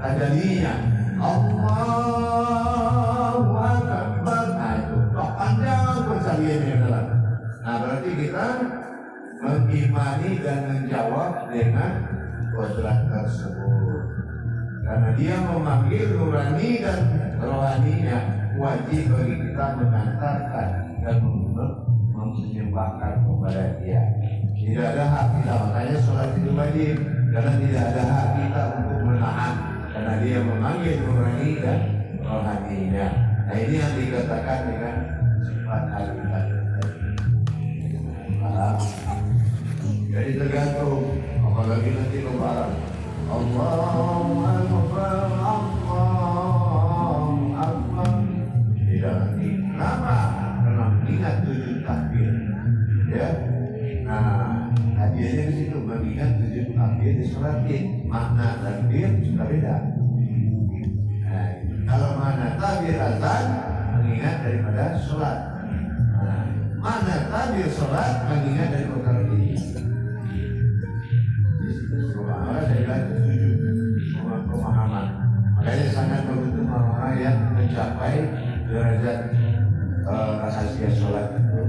S1: tajalinya. Allahu Akbar. Nah itu panjang pencariannya adalah. Nah berarti kita mengimani dan menjawab dengan kodrat tersebut. Karena dia memanggil nurani dan rohaninya, wajib bagi kita mengantarkan dan menyembahkan kepada dia. Tidak ada hak kita, makanya sholat itu wajib. Karena tidak ada hak kita untuk menahan, karena dia memanggil nurani dan rohaninya. Nah ini yang dikatakan dengan sifat hakikat. Jadi tergantung, apalagi nanti lebaran. Allahu Akbar, Allahu Akbar. Tidak nanti. Kenapa? Karena mengingat 7 takbir. Ya. Nah, hadiahnya di situ mengingat 7 takbir di sholat Id. Makna takbir sudah beda. Nah, kalau makna takbir azan mengingat daripada sholat. Nah, makna takbir sholat mengingat dari perkara ini. Subhanallah, saya bilang setuju dengan pemahaman. Makanya sangat beruntung orang-orang yang mencapai derajat rahasia sholat itu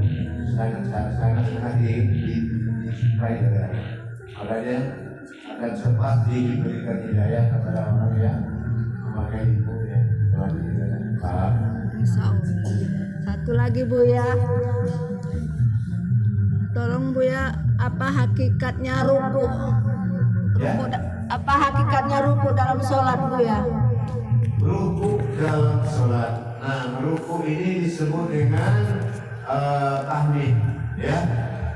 S1: sangat disukai oleh Allah. Makanya akan cepat diberikan hidayah kepada orang yang memakai itu ya. Paham?
S6: Satu lagi Buya, tolong Buya, apa hakikatnya ruku? Apa hakikatnya ruku dalam sholat Buya?
S1: Ruku dalam sholat. Nah, ruku ini disebut dengan tahmid, ya.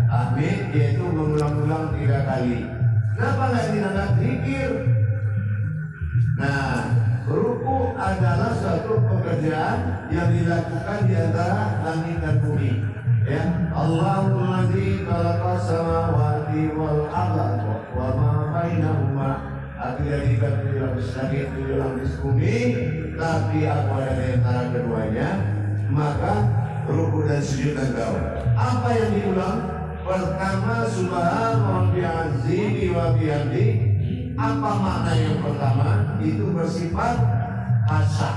S1: Tahmid yaitu mengulang-ulang 3 kali. Kenapa nggak dinamakan zikir? Nah, ruku adalah suatu pekerjaan yang dilakukan di antara langit dan bumi. Ya, Allahul ladzi khalaqas samawati wal arda wa ma bainahuma. Artinya jika di lapis langit, di lapis bumi, tapi aku ada di antara keduanya, maka ruku dan sujud engkau. Apa yang diulang? Pertama, subhanallah bi'azimi wa bihamdi. Apa makna yang pertama? Itu bersifat kasah.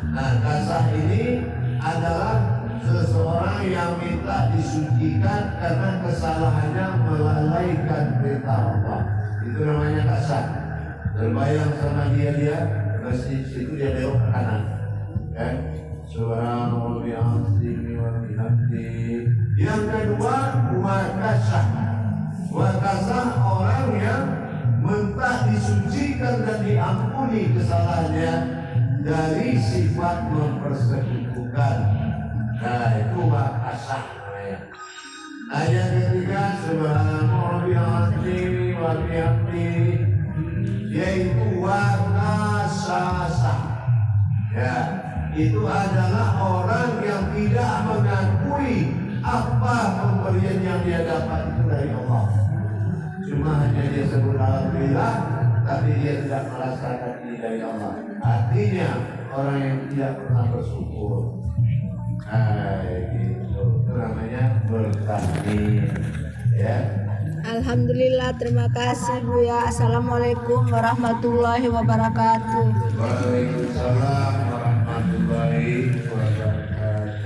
S1: Nah, kasah ini adalah seseorang yang minta disucikan karena kesalahannya melalaikan perintah Allah. Itu namanya kasah. Terbayang sama dia Terus di situ dia belok ke kanan. Kan? Subhanallah bihamdihi wa bihamdihi. Yang kedua, wakasah. Wakasah orang yang mentah disucikan dan diampuni kesalahannya dari sifat mempersekutukan. Nah, itu wakasah. Ayat ketiga, subhanallah bihamdihi wa bihamdihi, yaitu wakasasa. Ya, itu adalah orang yang tidak mengakui apa pemberian yang dia dapat itu dari Allah. Cuma hanya dia sebut alhamdulillah, tapi dia tidak merasakan ini dari Allah. Artinya orang yang tidak pernah bersyukur. Gitu. Itu namanya bertakbir. Ya.
S6: Alhamdulillah, terima kasih Buya. Assalamualaikum warahmatullahi wabarakatuh.
S1: Waalaikumsalam warahmatullahi wabarakatuh.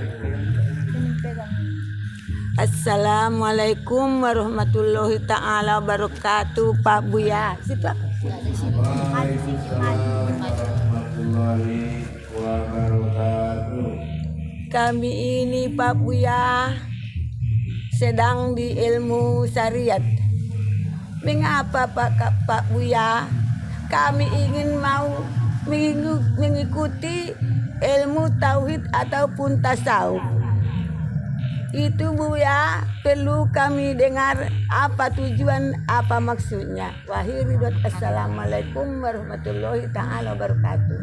S7: Assalamualaikum warahmatullahi ta'ala wabarakatuh, Pak Buya. Situ.
S1: Waalaikumsalam warahmatullahi wabarakatuh.
S7: Kami ini Pak Buya sedang di ilmu syariat. Mengapa Pak Buya? Kami ingin mau mengikuti ilmu tauhid ataupun tasawuf. Itu Buya, perlu kami dengar apa tujuan, apa maksudnya. Wahiridot, assalamualaikum warahmatullahi ta'ala wabarakatuh.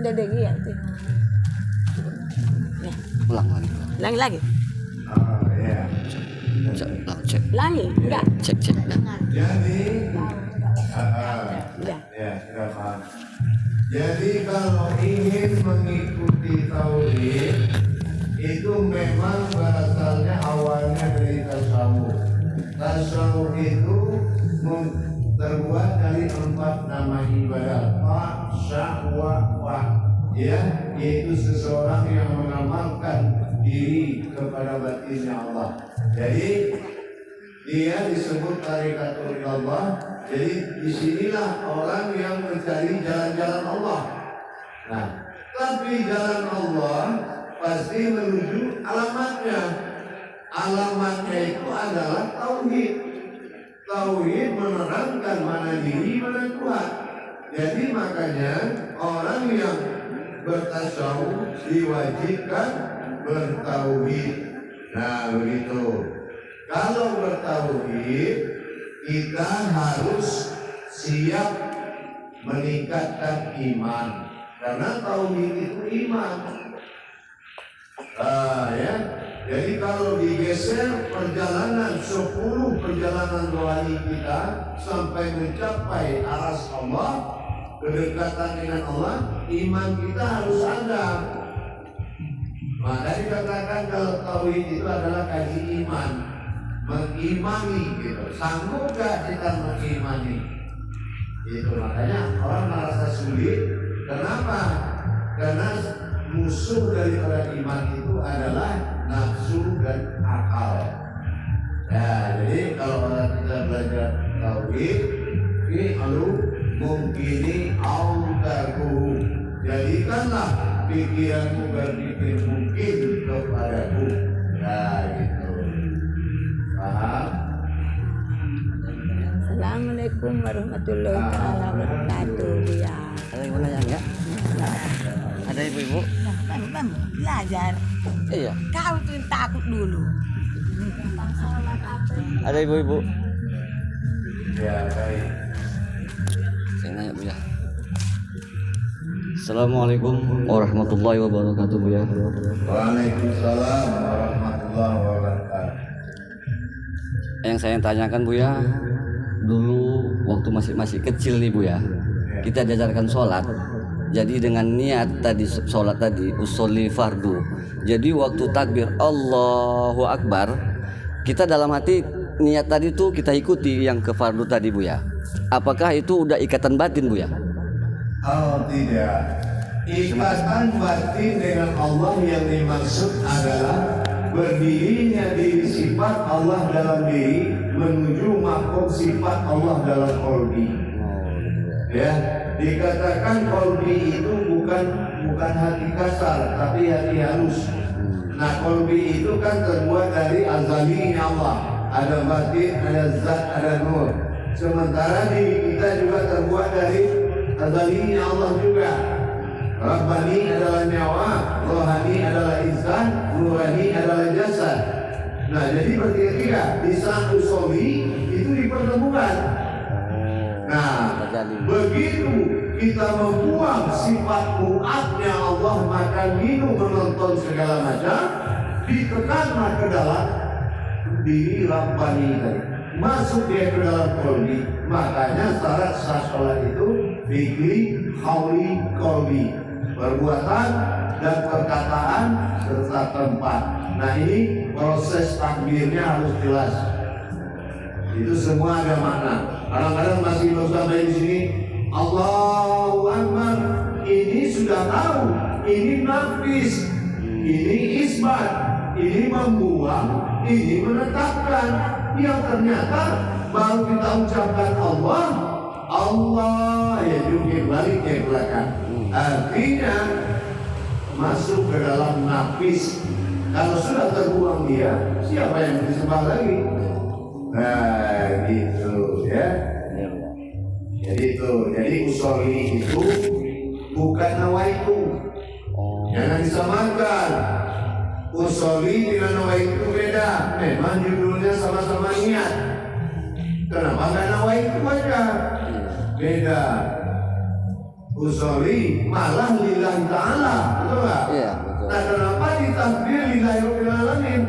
S7: Udah deh ya.
S3: Ulang lagi.
S7: Lagi.
S1: Ya.
S3: Cek.
S7: Lagi? Enggak.
S3: Cek.
S1: Jadi,
S7: Ya.
S1: ya sudah paham. Jadi kalau ingin mengikuti tauhid itu memang berasalnya awalnya dari tasawuf. Tasawuf itu terbuat dari 4 nama ibadah. Fa, ya, yaitu seseorang yang mengamalkan diri kepada batinnya Allah. Jadi dia disebut tarikatul ilallah. Jadi disinilah orang yang mencari jalan-jalan Allah. Nah, tapi jalan Allah pasti menuju alamatnya. Alamatnya itu adalah tauhid. Tauhid menerangkan mana diri, mana Tuhan. Jadi makanya orang yang bertasawuf diwajibkan bertauhid. Nah, begitu. Kalau bertauhid, kita harus siap meningkatkan iman, karena tauhid itu iman. Ya. Jadi kalau digeser perjalanan 10 perjalanan rohani kita sampai mencapai aras Allah, kedekatan dengan Allah, iman kita harus ada. Maka dikatakan kalau tauhid itu adalah kaji iman, mengimani gitu. Sanggup gak kita mengimani? Itu makanya orang merasa sulit. Kenapa? Karena musuh dari orang iman itu adalah nafsu dan akal. Ya, jadi kalau orang kita belajar tauhid, fi'lu mungkini au tarkuhu. Jadikanlah pikiranmu berpikir mungkin kepadaku. Nah, gitu. Paham?
S7: Assalamualaikum warahmatullahi ta'ala wabarakatuh, Buya.
S3: Ada yang mau nanya enggak? Ada ibu-ibu?
S7: Belajar.
S3: Iya.
S7: Kau tuh takut dulu.
S3: Ada ibu-ibu?
S1: Ya, baik.
S3: Saya nanya Bu ya. Assalamualaikum warahmatullahi wabarakatuh Bu ya.
S1: Waalaikumsalam warahmatullahi wabarakatuh.
S3: Yang saya tanyakan Bu ya, dulu waktu masih kecil nih Bu ya, kita diajarkan sholat. Jadi dengan niat tadi sholat tadi usolli fardu. Jadi waktu takbir Allahu Akbar, kita dalam hati niat tadi tuh kita ikuti yang ke fardu tadi Bu ya. Apakah itu udah ikatan batin Bu ya?
S1: Oh tidak. Ikatan batin dengan Allah yang dimaksud adalah berdirinya diri sifat Allah dalam diri menuju makom sifat Allah dalam qalbi. Ya, dikatakan qalbi itu bukan hati kasar tapi hati halus. Nah, qalbi itu kan terbuat dari azalinya Allah, ada batin, ada zat, ada nur. Sementara diri kita juga terbuat dari azalinya Allah juga. Rabbani adalah nyawa, rohani adalah insan, nurani adalah jasad. Nah, jadi bertiga-tiga di satu soli itu dipertemukan. Nah, begitu kita membuang sifat mu'atnya Allah, makan, minum, menonton segala macam, ditekanlah ke dalam diri Rabbani tadi, masuk dia ke dalam qalbi. Makanya syarat sah sholat itu fikri, hauli, qalbi, perbuatan dan perkataan serta tempat. Nah, ini proses takbirnya harus jelas. Itu semua ada makna. Kadang-kadang masih belum sampai di sini Allahu Akbar, ini sudah tahu, ini nafis, ini isbat, ini membuang, ini menetapkan. Yang ternyata baru kita ucapkan Allah, Allah ya jungkir balik ke belakang. Artinya masuk ke dalam nafis. Kalau sudah terbuang dia, siapa yang disembah lagi? Nah, gitu ya. Jadi usoli itu bukan nawaitu. Jangan disamakan. Usoli dengan nawaitu beda. Memang judulnya sama-sama niat. Kenapa nggak nawaitu aja? Beda. Usoli malah lillahi ta'ala, betul nggak?
S3: Iya, betul.
S1: Nah, kenapa ditakbir lillahi rabbil alamin?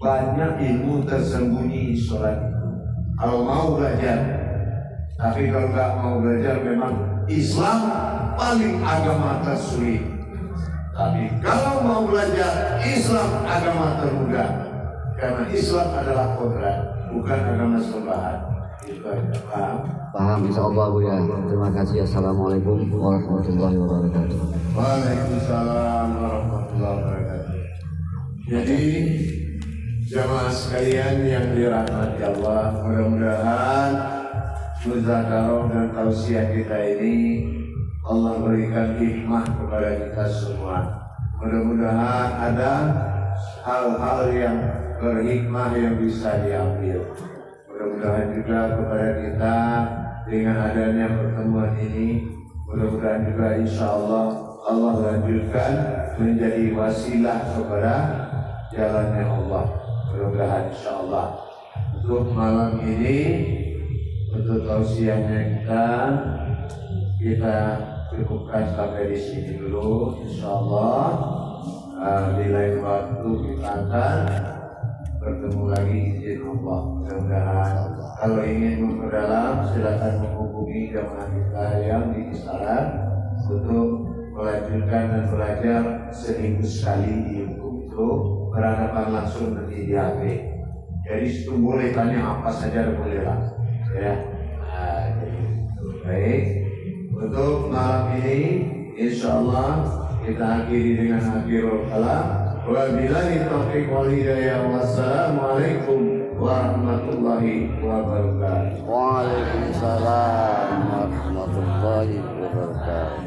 S1: Banyak ilmu tersembunyi di sholat itu. Kalau mau belajar, tapi kalau nggak mau belajar, memang Islam paling agama tersulit. Tapi kalau mau belajar, Islam agama termudah. Karena Islam adalah kodrat, bukan agama sembahan. Itu aja, paham?
S3: Paham, insyaallah Bu ya. Terima kasih. Assalamualaikum warahmatullahi wabarakatuh.
S1: Waalaikumsalam warahmatullahi wabarakatuh. Jadi jamaah sekalian yang dirahmati Allah, mudah-mudahan muzakarah dan tausiah kita ini Allah berikan hikmah kepada kita semua. Mudah-mudahan ada hal-hal yang berhikmah yang bisa diambil. Mudah-mudahan juga kepada kita dengan adanya pertemuan ini, mudah-mudahan juga insya Allah Allah lanjutkan menjadi wasilah kepada jalannya Allah. Mudah-mudahan insya Allah. Untuk malam ini, untuk tausiahnya kita cukupkan sampai di sini dulu. Insya Allah di lain waktu kita akan bertemu lagi, izin Allah. Mudah-mudahan kalau ingin memperdalam silakan menghubungi jamaah kita yang di kisaran untuk melanjutkan dan belajar seminggu sekali di YouTube itu, berhadapan langsung nanti di HP. Jadi situ boleh tanya apa saja, boleh lah ya. Nah, jadi baik untuk malam ini insya Allah kita akhiri dengan akhirul kalam. Wabillahi taufiq wal hidayah. Wassalamualaikum warahmatullahi wabarakatuh.
S3: Waalaikumsalam warahmatullahi wabarakatuh.